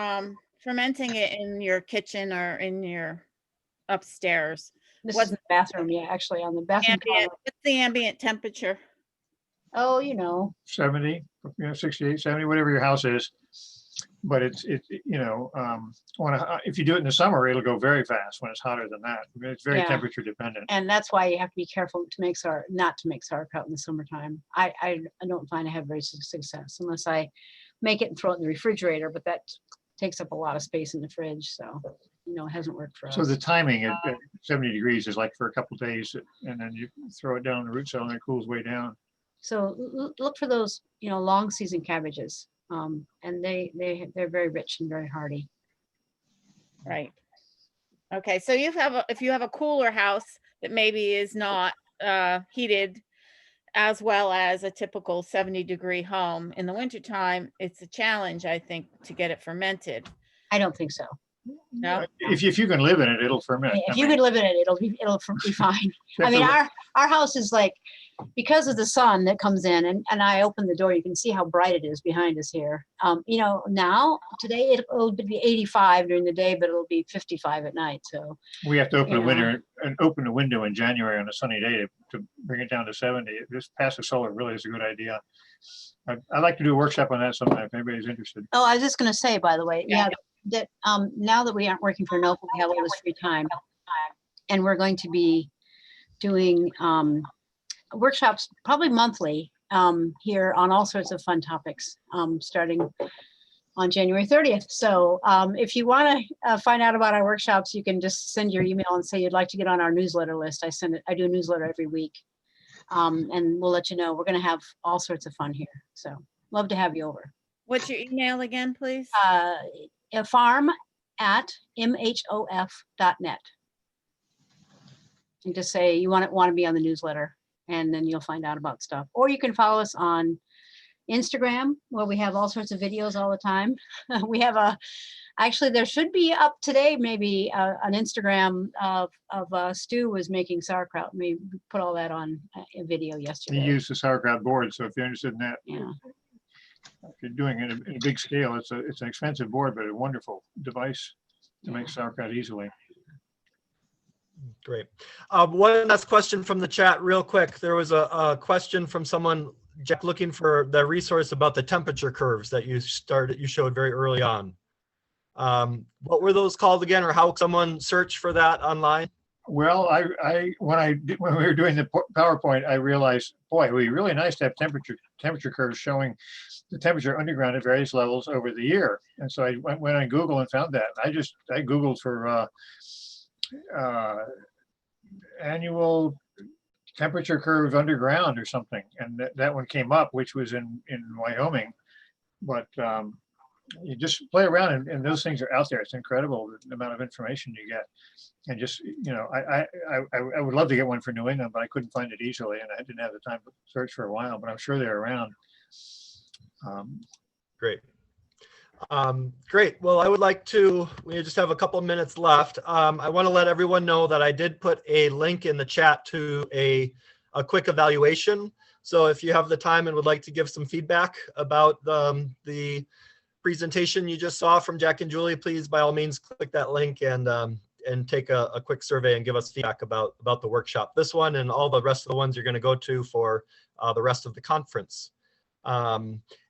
fermenting it in your kitchen or in your upstairs? This What's is the bathroom, yeah, actually on the bathroom. What's the ambient temperature? Oh, 70, 68, 70, whatever your house is. But it's if you do it in the summer, it'll go very fast when it's hotter than that. I mean, it's very Yeah. temperature dependent. and that's why you have to be careful not to make sauerkraut in the summertime. I don't find I have very success unless I make it and throw it in the refrigerator, but that takes up a lot of space in the fridge. So, it hasn't worked for us. So the timing at 70 degrees is like for a couple days, and then you throw it down in the root cellar and it cools way down. So look for those, long season cabbages. And they're very rich and very hardy. Right. Okay, so if you have a cooler house that maybe is not heated as well as a typical 70-degree home in the wintertime, it's a challenge, I think, to get it fermented. I don't think so. No? If you can live in it, it'll ferment. If you could live in it, it'll be fine. I mean, our house is like, because of the sun that comes in, and I open the door, you can see how bright it is behind us here. Now today it'll be 85 during the day, but it'll be 55 at night. So We have to open Yeah. open a window in January on a sunny day to bring it down to 70. This passive solar really is a good idea. I'd like to do a workshop on that sometime if anybody's interested. Oh, I was just gonna say, by the way, Yeah. that now that we aren't working for NOFA, we have all this free time, and we're going to be doing workshops probably monthly here on all sorts of fun topics, starting on January 30th. So if you want to find out about our workshops, you can just send your email and say you'd like to get on our newsletter list. I do a newsletter every week, and we'll let you know. We're going to have all sorts of fun here. So love to have you over. What's your email again, please? farm@mhof.net. And just say you want to be on the newsletter, and then you'll find out about stuff. Or you can follow us on Instagram, where we have all sorts of videos all the time. We have actually there should be up today, maybe an Instagram of Stu was making sauerkraut. We put all that on a video yesterday. He used the sauerkraut board, so if you're interested in that, Yeah. if you're doing it in a big scale, it's an expensive board, but a wonderful device to make sauerkraut easily. Great. One last question from the chat real quick. There was a question from someone, Jack, looking for the resource about the temperature curves that you showed very early on. What were those called again, or how can someone search for that online? Well, when we were doing the PowerPoint, I realized, boy, it would be really nice to have temperature curves showing the temperature underground at various levels over the year. And so I went on Google and found that. I Googled for annual temperature curves underground or something, and that one came up, which was in Wyoming. But you just play around, and those things are out there. It's incredible the amount of information you get. And just, I would love to get one for New England, but I couldn't find it easily, and I didn't have the time to search for a while, but I'm sure they're around. Great. Great. Well, I would like to, we just have a couple of minutes left. I want to let everyone know that I did put a link in the chat to a quick evaluation. So if you have the time and would like to give some feedback about the presentation you just saw from Jack and Julie, please, by all means, click that link and take a quick survey and give us feedback about the workshop. This one and all the rest of the ones you're going to go to for the rest of the conference.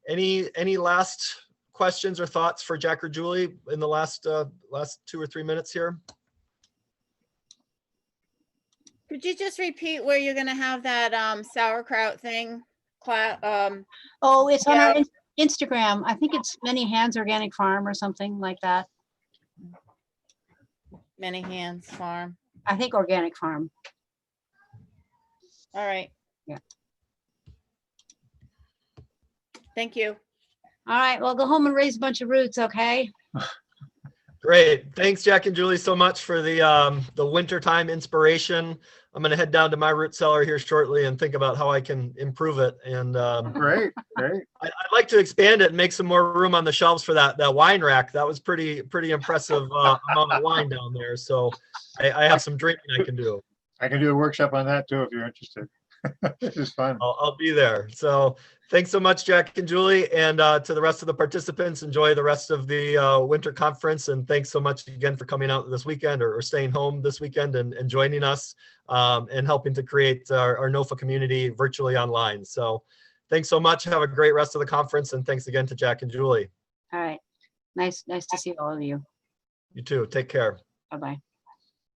Any last questions or thoughts for Jack or Julie in the last 2 or 3 minutes here? Could you just repeat where you're gonna have that sauerkraut thing? Oh, it's on our Instagram. I think it's Many Hands Organic Farm or something like that. Many Hands Farm. I think Organic Farm. All right. Yeah. Thank you. All right, well, go home and raise a bunch of roots, okay? Great. Thanks, Jack and Julie, so much for the wintertime inspiration. I'm going to head down to my root cellar here shortly and think about how I can improve it. And Great. I'd like to expand it and make some more room on the shelves for that wine rack. That was pretty impressive amount of wine down there. So I have some drinking I can do. I can do a workshop on that too if you're interested. This is fun. I'll be there. So thanks so much, Jack and Julie, and to the rest of the participants. Enjoy the rest of the winter conference, and thanks so much again for coming out this weekend or staying home this weekend and joining us and helping to create our NOFA community virtually online. So thanks so much. Have a great rest of the conference, and thanks again to Jack and Julie. All right, nice to see all of you. You too. Take care. Bye-bye.